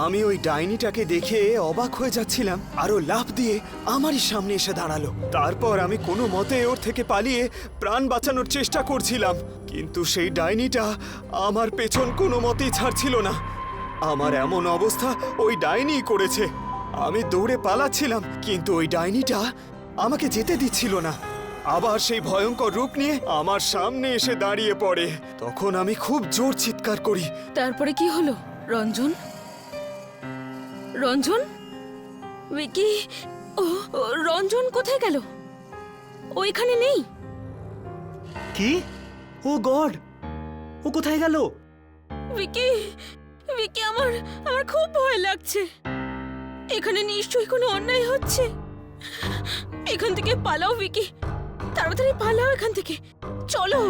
আমি ওই ডাইনিটাকে দেখে অবাক হয়ে যাচ্ছিলাম, আর ও লাফ দিয়ে আমারই সামনে এসে দাঁড়ালো। তারপর আমি কোনো মতে ওর থেকে পালিয়ে প্রাণ বাঁচানোর চেষ্টা করছিলাম, কিন্তু সেই ডাইনিটা আমার পেছন কোনো মতেই ছাড়ছিল না। আমার এমন অবস্থা ওই ডাইনিই করেছে। আমি দৌড়ে পালাচ্ছিলাম, কিন্তু ওই ডাইনিটা আমাকে যেতে দিচ্ছিল না। আবার সেই ভয়ঙ্কর রূপ নিয়ে আমার সামনে এসে দাঁড়িয়ে পড়ে। তখন আমি খুব জোর চিৎকার করি। তারপরে কি হলো রঞ্জন? রঞ্জন? ভিকি? ও ও, রঞ্জন কোথায় গেল? ও এখানে নেই। কি? ও গড, ও কোথায় গেল? ভিকি, ভিকি, আমার আমার খুব ভয় লাগছে। এখানে নিশ্চয়ই কোনো অন্যায় হচ্ছে। এখান থেকে পালাও ভিকি, তাড়াতাড়ি পালাও এখান থেকে, চলো।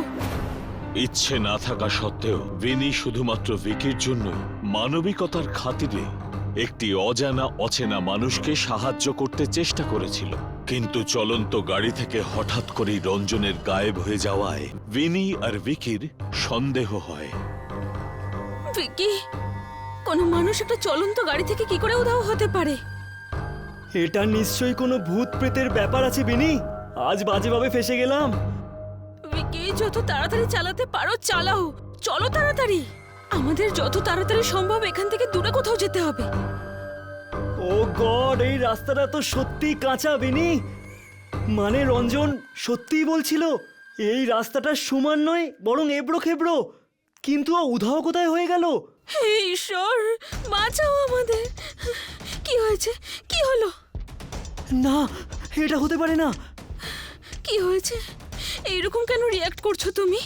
ইচ্ছে না থাকা সত্ত্বেও ভিনি শুধুমাত্র ভিকির জন্য মানবিকতার খাতিরে একটি অজানা অচেনা মানুষকে সাহায্য করতে চেষ্টা করেছিল। কিন্তু চলন্ত গাড়ি থেকে হঠাৎ করেই রঞ্জনের গায়েব হয়ে যাওয়ায় ভিনি আর ভিকির সন্দেহ হয়। ভিকি, কোনো মানুষ একটা চলন্ত গাড়ি থেকে কি করে উধাও হতে পারে? এটা নিশ্চয়ই কোনো ভূত প্রেতের ব্যাপার আছে বিনি। আজ বাজেভাবে ফেসে গেলাম। ভিকি, যত তাড়াতাড়ি চালাতে পারো চালাও, চলো তাড়াতাড়ি। আমাদের যত তাড়াতাড়ি সম্ভব এখান থেকে দূরে কোথাও যেতে হবে। ও গড, এই রাস্তাটা তো সত্যি কাঁচা বিনি। মানে রঞ্জন সত্যিই বলছিল এই রাস্তাটা সমান নয়, বরং এবড়ো খেবড়ো। কিন্তু ও উধাও কোথায় হয়ে গেল? হে ঈশ্বর, বাঁচাও আমাদের। কি হয়েছে? কি হলো? না, এটা হতে পারে না। কি হয়েছে? এইরকম কেন রিয়াক্ট করছো তুমি?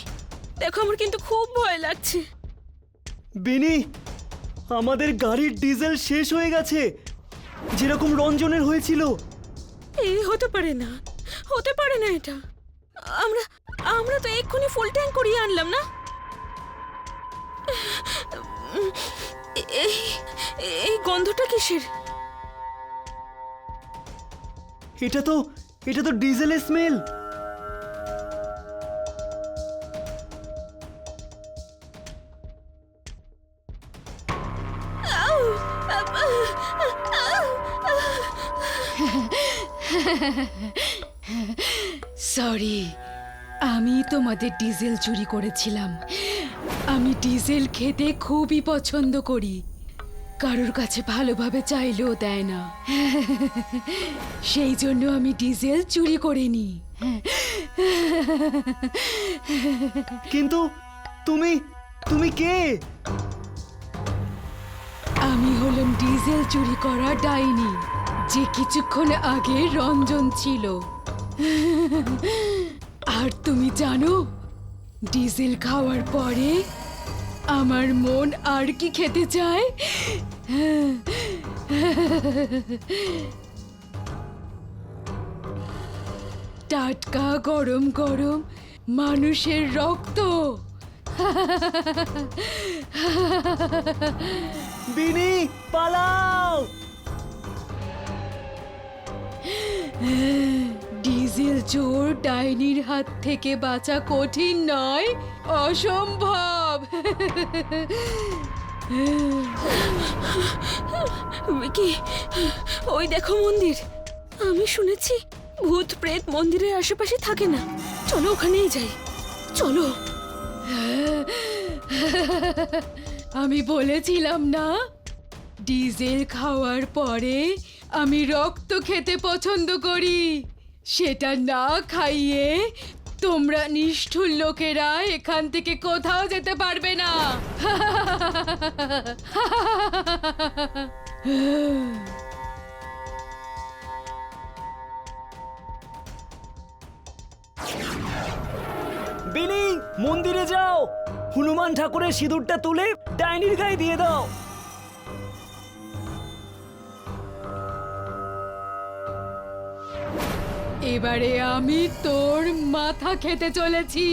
দেখো, আমার কিন্তু খুব ভয় লাগছে। বিনি, আমাদের গাড়ির ডিজেল শেষ হয়ে গেছে, যেরকম রঞ্জনের হয়েছিল। এই হতে পারে না, হতে পারে না এটা। আমরা আমরা তো এক্ষুনি ফুল ট্যাঙ্ক করিয়ে আনলাম না। এই এই গন্ধটা কিসের? এটা তো ডিজেলের স্মেল। সরি, আমি তোমাদের ডিজেল চুরি করেছিলাম। আমি ডিজেল খেতে খুবই পছন্দ করি, কারোর কাছে ভালোভাবে চাইলেও দেয় না। সেই জন্য আমি ডিজেল চুরি করিনি। কিন্তু তুমি কে? আমি হলাম ডিজেল চুরি করা ডাইনি, যে কিছুক্ষণ আগে রঞ্জন ছিল। আর তুমি জানো, ডিজেল খাওয়ার পরে আমার মন আর কি খেতে চায়? টাটকা গরম গরম মানুষের রক্ত। বিনি, পালাও! ডিজেল চোর ডাইনির হাত থেকে বাঁচা কঠিন নয়, অসম্ভব। ভিকি, ওই দেখো মন্দির। আমি শুনেছি ভূত প্রেত মন্দিরের আশেপাশে থাকে না। চলো ওখানেই যাই, চলো। আমি বলেছিলাম না, ডিজেল খাওয়ার পরে আমি রক্ত খেতে পছন্দ করি। সেটা না খাইয়ে তোমরা নিষ্ঠুর লোকেরা এখান থেকে কোথাও যেতে পারবে না। বিনি, মন্দিরে যাও, হনুমান ঠাকুরের সিঁদুরটা তুলে ডাইনির গায়ে দিয়ে দাও। এবারে আমি তোর মাথা খেতে চলেছি।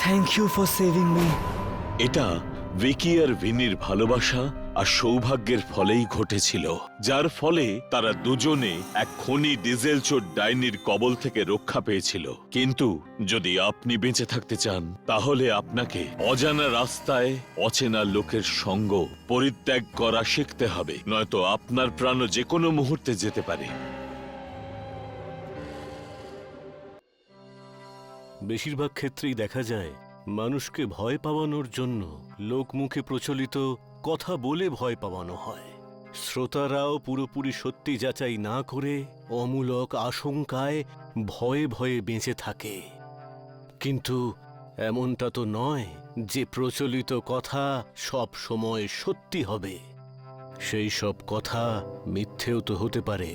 Thank you for saving me. এটা ভিকি আর ভিনির ভালোবাসা আর সৌভাগ্যের ফলেই ঘটেছিল, যার ফলে তারা দুজনে এক খনি ডিজেল চোর ডাইনির কবল থেকে রক্ষা পেয়েছিল। কিন্তু যদি আপনি বেঁচে থাকতে চান, তাহলে আপনাকে অজানা রাস্তায় অচেনা লোকের সঙ্গ পরিত্যাগ করা শিখতে হবে, নয়তো আপনার প্রাণও যে কোনো মুহূর্তে যেতে পারে। বেশিরভাগ ক্ষেত্রেই দেখা যায় মানুষকে ভয় পাওয়ানোর জন্য লোকমুখে প্রচলিত কথা বলে ভয় পাওয়ানো হয়। শ্রোতারাও পুরোপুরি সত্যি যাচাই না করে অমূলক আশঙ্কায় ভয়ে ভয়ে বেঁচে থাকে। কিন্তু এমনটা তো নয় যে প্রচলিত কথা সব সময় সত্যি হবে। সেই সব কথা মিথ্যেও তো হতে পারে।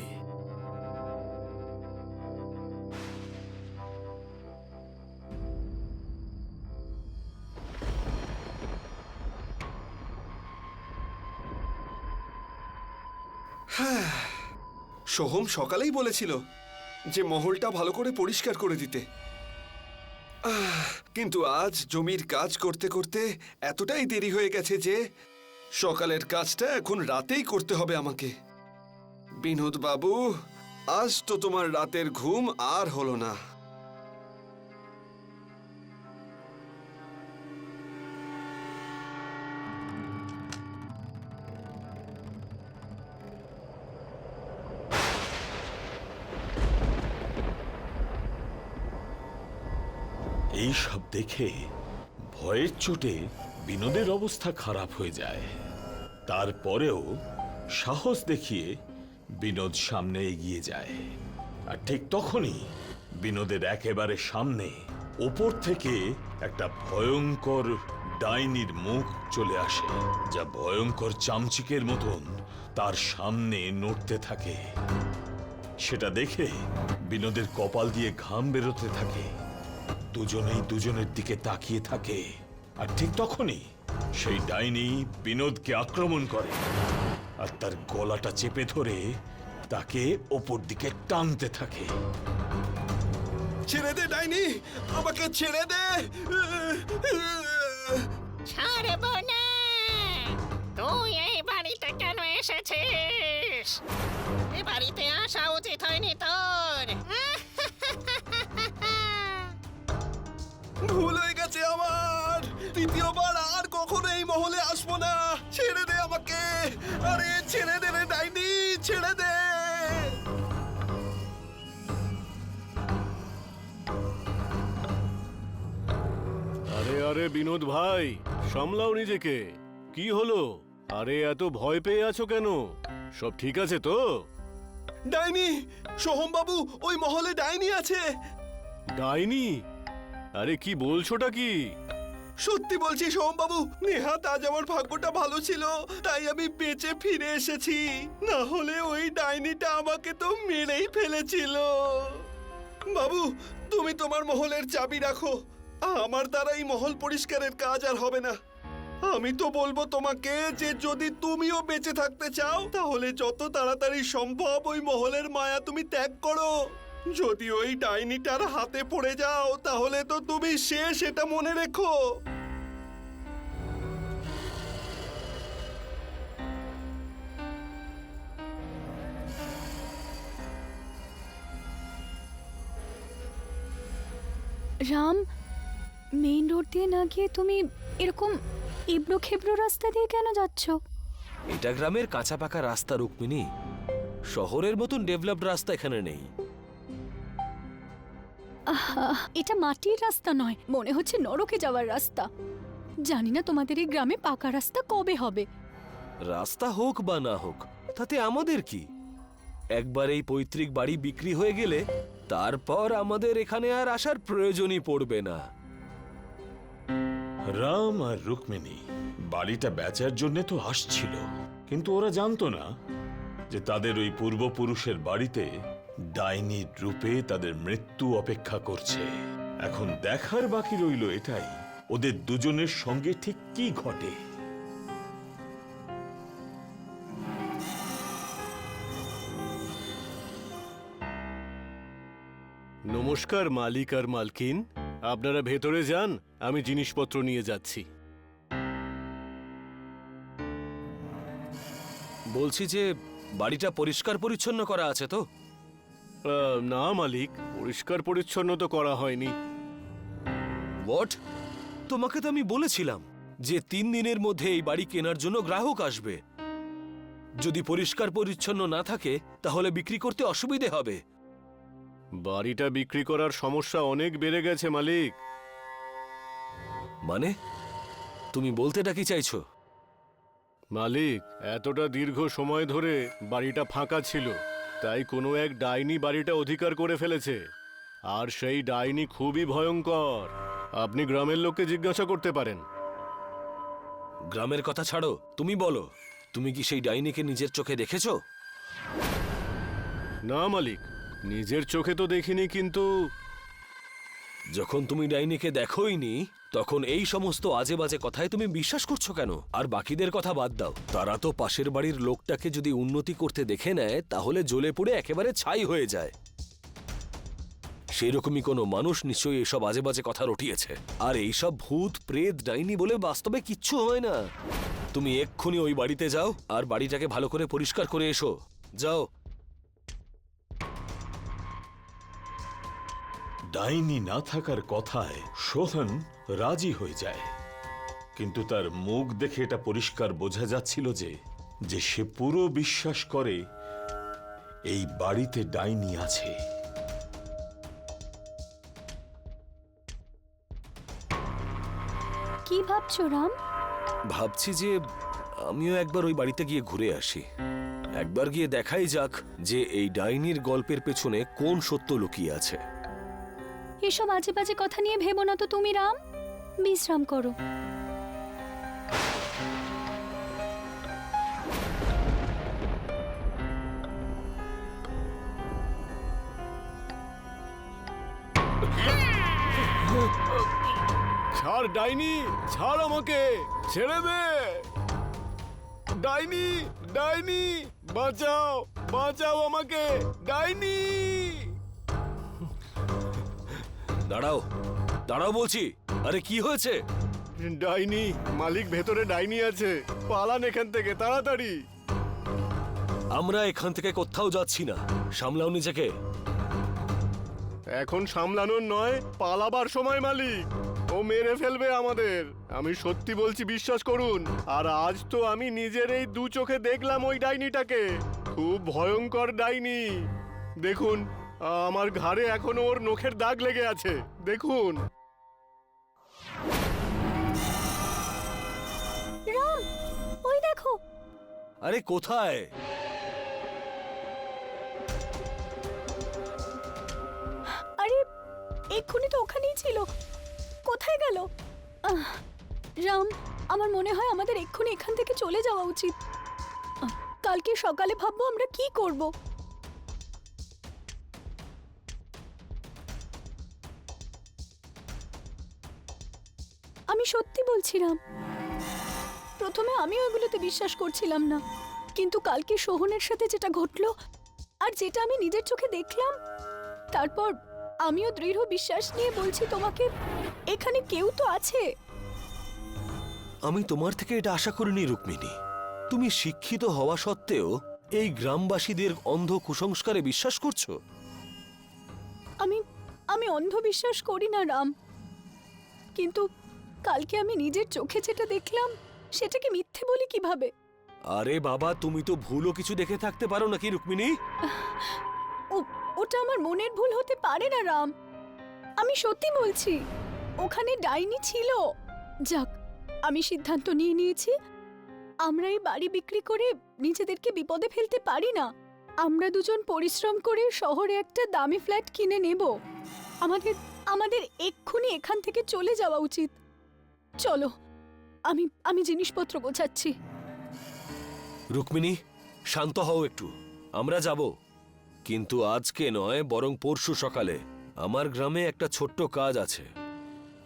সোহম সকালেই বলেছিল যে মহলটা ভালো করে পরিষ্কার করে দিতে, কিন্তু আজ জমির কাজ করতে করতে এতটাই দেরি হয়ে গেছে যে সকালের কাজটা এখন রাতেই করতে হবে আমাকে। বিনোদ বাবু, আজ তো তোমার রাতের ঘুম আর হলো না। এই সব দেখে ভয়ের চোটে বিনোদের অবস্থা খারাপ হয়ে যায়। তারপরেও সাহস দেখিয়ে বিনোদ সামনে এগিয়ে যায়, আর ঠিক তখনই বিনোদের একেবারে সামনে ওপর থেকে একটা ভয়ঙ্কর ডাইনির মুখ চলে আসে, যা ভয়ঙ্কর চামচিকের মতন তার সামনে নড়তে থাকে। সেটা দেখে বিনোদের কপাল দিয়ে ঘাম বেরোতে থাকে। দুজনেই দুজনের দিকে তাকিয়ে থাকে, আর ঠিক তখনই সেই ডাইনি বিনোদকে আক্রমণ করে আর তার গলাটা চেপে ধরে তাকে ওপর দিকে টানতে থাকে। ছেড়ে দে ডাইনি, আমাকে ছেড়ে দে। ছাড়ব না। তুই এই বাড়িতে কেন এসেছিস? এ বাড়িতে আসা উচিত হয়নি তোর। ভুল হয়ে গেছে আমার, দ্বিতীয়বার আর কখনো এই মহলে আসবো না। ছেড়ে দে আমাকে, আরে ছেড়ে দে রে ডাইনি, ছেড়ে দে। আরে আরে বিনোদ ভাই, সামলাও নিজেকে। কি হলো? আরে এত ভয় পেয়ে আছো কেন? সব ঠিক আছে তো? ডাইনি, সোহম বাবু, ওই মহলে ডাইনি আছে। ডাইনি? আরে কি বলছোটা কি? সত্যি বলছি সোহম বাবু, নেহাত আজ আমার ভাগ্যটা ভালো ছিল, তাই আমি বেঁচে ফিরে এসেছি। না হলে ওই ডাইনিটা আমাকে তো মেরেই ফেলেছিল। বাবু, তুমি তোমার মহলের চাবি রাখো। আমার দ্বারা এই মহল পরিষ্কারের কাজ আর হবে না। আমি তো বলবো তোমাকে যে যদি তুমিও বেঁচে থাকতে চাও, তাহলে যত তাড়াতাড়ি সম্ভব ওই মহলের মায়া তুমি ত্যাগ করো। যদি ওই ডাইনিটার হাতে পড়ে যাও তাহলে তো তুমি শেষ, এটা মনে রেখো। রাম, মেইন রোড দিয়ে না গিয়ে তুমি এরকম এবড়ো খেবড়ো রাস্তা দিয়ে কেন যাচ্ছ? এটা গ্রামের কাঁচা পাকা রাস্তা রুক্মিণী, শহরের মতন ডেভেলপড রাস্তা এখানে নেই। আহা, এটা মাটির রাস্তা নয়, মনে হচ্ছে নরকে যাওয়ার রাস্তা। জানি না তোমাদের এই গ্রামে পাকা রাস্তা কবে হবে। রাস্তা হোক বা না হোক তাতে আমাদের কি? একবার এই পৈতৃক বাড়ি বিক্রি হয়ে গেলে তারপর আমাদের এখানে আর আসার প্রয়োজনই পড়বে না। রাম আর রুক্মিণী বাড়িটা বেচার জন্য তো আসছিল, কিন্তু ওরা জানতো না যে তাদের ওই পূর্বপুরুষের বাড়িতে ডাইনির রূপে তাদের মৃত্যু অপেক্ষা করছে। এখন দেখার বাকি রইল এটাই, ওদের দুজনের সঙ্গে ঠিক কি ঘটে। নমস্কার মালিক আর মালকিন, আপনারা ভেতরে যান, আমি জিনিসপত্র নিয়ে যাচ্ছি। বলছি যে বাড়িটা পরিষ্কার পরিচ্ছন্ন করা আছে তো? না মালিক, পরিষ্কার পরিচ্ছন্ন তো করা হয়নি। হোয়াট? তোমাকে তো আমি বলেছিলাম যে 3 দিনের মধ্যে এই বাড়ি কেনার জন্য গ্রাহক আসবে। যদি পরিষ্কার পরিচ্ছন্ন না থাকে তাহলে বিক্রি করতে অসুবিধে হবে। বাড়িটা বিক্রি করার সমস্যা অনেক বেড়ে গেছে মালিক। মানে তুমি বলতেটা কি চাইছো? মালিক, এতটা দীর্ঘ সময় ধরে বাড়িটা ফাঁকা ছিল, তাই কোনো এক ডাইনি বাড়িটা অধিকার করে ফেলেছে। আর সেই ডাইনি খুবই ভয়ঙ্কর। আপনি গ্রামের লোককে জিজ্ঞাসা করতে পারেন। গ্রামের কথা ছাড়ো, তুমি বলো, তুমি কি সেই ডাইনিকে নিজের চোখে দেখেছো? না মালিক, নিজের চোখে তো দেখিনি, কিন্তু যখন তুমি ডাইনিকে দেখোইনি তখন এই সমস্ত আজে বাজে কথায় তুমি বিশ্বাস করছো কেন? আর বাকিদের কথা বাদ দাও, তারা তো পাশের বাড়ির লোকটাকে যদি উন্নতি করতে দেখে নেয় তাহলে জ্বলে পুড়ে একেবারে ছাই হয়ে যায়। সেই রকমই কোনো মানুষ নিশ্চয়ই এসব আজে বাজে কথা রটিয়েছে। আর এইসব ভূত প্রেত ডাইনি বলে বাস্তবে কিচ্ছু হয় না। তুমি এক্ষুনি ওই বাড়িতে যাও আর বাড়িটাকে ভালো করে পরিষ্কার করে এসো। যাও। ডাইনি না থাকার কথায় সোহন রাজি হয়ে যায়, কিন্তু তার মুখ দেখে এটা পরিষ্কার বোঝা যাচ্ছিল যে সে পুরো বিশ্বাস করে এই বাড়িতে ডাইনি আছে। কি ভাবছো রাম? ভাবছি যে আমিও একবার ওই বাড়িতে গিয়ে ঘুরে আসি। একবার গিয়ে দেখাই যাক যে এই ডাইনির গল্পের পেছনে কোন সত্য লুকিয়ে আছে। এসব আজে বাজে কথা নিয়ে ভেবো না তো তুমি রাম, বিশ্রাম করো। ছাড় ডাইনি, ছাড় আমাকে, ছেড়ে দে। ডাইনি, ডাইনি, বাঁচাও, বাঁচাও আমাকে, ডাইনি। দাঁড়াও, দাঁড়াও বলছি। আরে কি হয়েছে? ডাইনি, মালিক ভেতরে ডাইনি আছে, পালান এখান থেকে তাড়াতাড়ি। আমরা এখান থেকে কোথাও যাচ্ছি না, সামলাও নিজেকে। এখন সামলানোর নয়, পালাবার সময় মালিক। ও মেরে ফেলবে আমাদের, আমি সত্যি বলছি, বিশ্বাস করুন। আর আজ তো আমি নিজের এই 2 চোখে দেখলাম ওই ডাইনিটাকে। খুব ভয়ঙ্কর ডাইনি। দেখুন, আমার ঘাড়ে এখনো ওর নখের দাগ লেগে আছে, দেখুন। রাম, ওই দেখো। আরে কোথায়? আরে এক্ষুনি তো ওখানেই ছিল, কোথায় গেল? রাম, আমার মনে হয় আমাদের এক্ষুনি এখান থেকে চলে যাওয়া উচিত। কালকে সকালে ভাববো আমরা কি করব। আমি সত্যি বলছি রাম, প্রথমে আমিও এগুলোতে বিশ্বাস করছিলাম না, কিন্তু কালকে সোহনের সাথে যেটা ঘটলো আর যেটা আমি নিজের চোখে দেখলাম, তারপর আমিও দৃঢ় বিশ্বাস নিয়ে বলছি তোমাকে, এখানে কেউ তো আছে। আমি তোমার থেকে এটা আশা করিনি রুক্মিণী। তুমি শিক্ষিত হওয়া সত্ত্বেও এই গ্রামবাসীদের অন্ধ কুসংস্কারে বিশ্বাস করছো? আমি অন্ধবিশ্বাস করি না রাম, কিন্তু কালকে আমি নিজের চোখে যেটা দেখলাম সেটাকে মিথ্যে বলি কিভাবে? আরে বাবা, তুমি তো ভুলও কিছু দেখে থাকতে পারো নাকি রুক্মিণী? ওটা আমার মনের ভুল হতে পারে না রাম, আমি সত্যি বলছি, ওখানে ডাইনি ছিল। যাক, আমি সিদ্ধান্ত নিয়ে নিয়েছি, আমরা এই বাড়ি বিক্রি করে নিজেদেরকে বিপদে ফেলতে পারি না। আমরা দুজন পরিশ্রম করে শহরে একটা দামি ফ্ল্যাট কিনে নেব। আমাদের এক্ষুনি এখান থেকে চলে যাওয়া উচিত। চলো, আমি জিনিসপত্র গোছাচ্ছি। রুক্মিণী, শান্ত হও একটু। আমরা যাব, কিন্তু আজকে নয়, বরং পরশু সকালে। আমার গ্রামে একটা ছোট্ট কাজ আছে,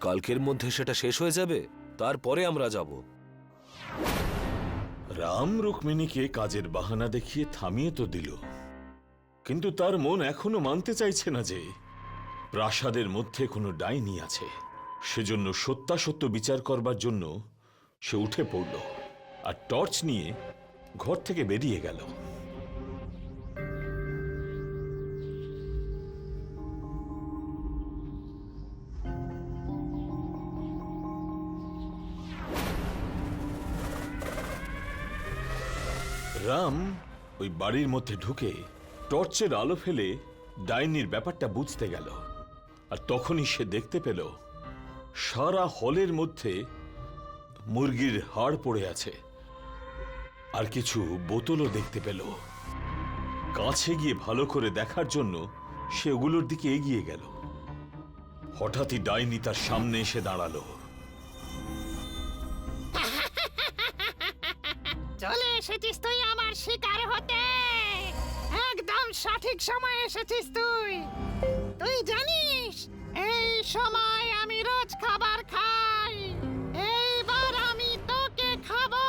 কালকের মধ্যে সেটা শেষ হয়ে যাবে, তারপরে আমরা যাব। রাম রুক্মিণীকে কাজের বাহানা দেখিয়ে থামিয়ে তো দিল, কিন্তু তার মন এখনো মানতে চাইছে না যে প্রাসাদের মধ্যে কোনো ডাইনি আছে। সেজন্য সত্যাসত্য বিচার করবার জন্য সে উঠে পড়ল আর টর্চ নিয়ে ঘর থেকে বেরিয়ে গেল। রাম ওই বাড়ির মধ্যে ঢুকে টর্চের আলো ফেলে ডাইনির ব্যাপারটা বুঝতে গেল, আর তখনই সে দেখতে পেল সারা হলের মধ্যে মুরগির হাড় পড়ে আছে, আর কিছু বোতলও দেখতে পেল। কাছে গিয়ে ভালো করে দেখার জন্য সে ওগুলোর দিকে এগিয়ে গেল। হঠাৎই ডাইনি তার সামনে এসে দাঁড়ালো। চলে এসেছিস তুই আমার শিকার হতে, একদম সঠিক সময় এসেছিস তুই। তুই জানিস এই সময় আমি রোজ খাবার খাই, এইবার আমি তোকে খাবো।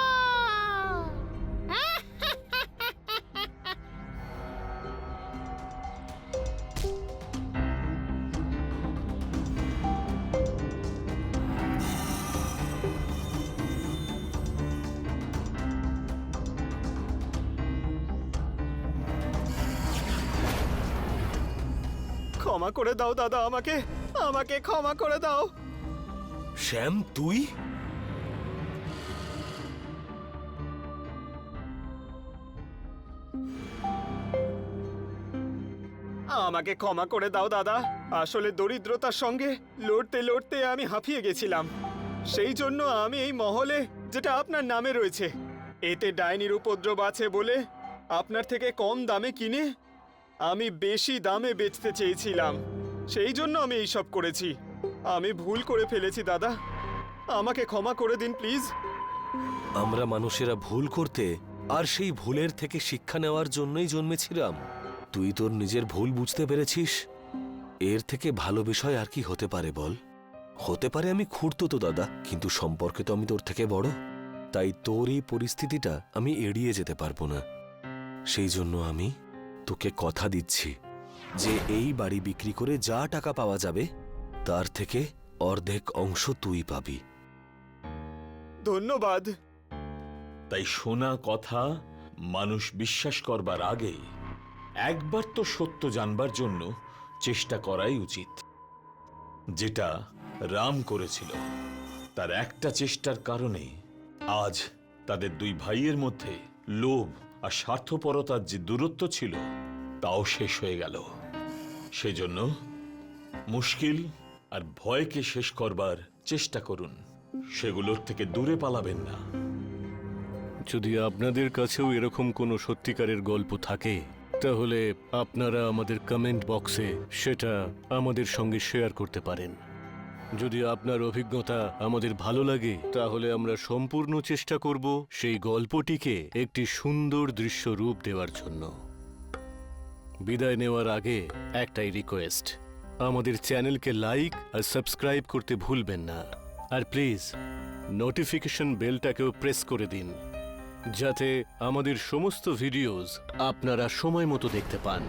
ক্ষমা করে দাও দাদা, আমাকে ক্ষমা করে দাও। শ্যাম, তুই? আমাকে ক্ষমা করে দাও দাদা, আসলে দরিদ্রতার সঙ্গে লড়তে লড়তে আমি হাঁপিয়ে গেছিলাম। সেই জন্য আমি এই মহলে, যেটা আপনার নামে রয়েছে, এতে ডাইনির উপদ্রব আছে বলে আপনার থেকে কম দামে কিনে আমি বেশি দামে বেচতে চেয়েছিলাম। সেই জন্য আমি এইসব করেছি। আমি ভুল করে ফেলেছি দাদা, আমাকে ক্ষমা করে দিন প্লিজ। আমরা মানুষেরা ভুল করতে আর সেই ভুলের থেকে শিক্ষা নেওয়ার জন্যই জন্মেছিলাম। তুই তোর নিজের ভুল বুঝতে পেরেছিস, এর থেকে ভালো বিষয় আর কি হতে পারে বল? হতে পারে আমি খুঁড়তো দাদা, কিন্তু সম্পর্কে তো আমি তোর থেকে বড়, তাই তোর এই পরিস্থিতিটা আমি এড়িয়ে যেতে পারবো না। সেই জন্য আমি তোকে কথা দিচ্ছি যে এই বাড়ি বিক্রি করে যা টাকা পাওয়া যাবে তার থেকে অর্ধেক অংশ তুই পাবি। ধন্যবাদ। তাই শোনা কথা মানুষ বিশ্বাস করবার আগে একবার তো সত্য জানবার জন্য চেষ্টা করাই উচিত, যেটা রাম করেছিল। তার একটা চেষ্টার কারণে আজ তাদের দুই ভাইয়ের মধ্যে লোভ আর স্বার্থপরতার যে দূরত্ব ছিল তাও শেষ হয়ে গেল। সেজন্য মুশকিল আর ভয়কে শেষ করবার চেষ্টা করুন, সেগুলোর থেকে দূরে পালাবেন না। যদি আপনাদের কাছেও এরকম কোনো সত্যিকারের গল্প থাকে তাহলে আপনারা আমাদের কমেন্ট বক্সে সেটা আমাদের সঙ্গে শেয়ার করতে পারেন। যদি আপনার অভিজ্ঞতা আমাদের ভালো লাগে তাহলে আমরা সম্পূর্ণ চেষ্টা করব সেই গল্পটিকে একটি সুন্দর দৃশ্য রূপ দেওয়ার জন্য। বিদায় নেওয়ার আগে একটাই রিকোয়েস্ট, আমাদের চ্যানেলকে লাইক আর সাবস্ক্রাইব করতে ভুলবেন না, আর প্লিজ নোটিফিকেশন বেলটাকেও প্রেস করে দিন যাতে আমাদের সমস্ত ভিডিওস আপনারা সময় মতো দেখতে পান।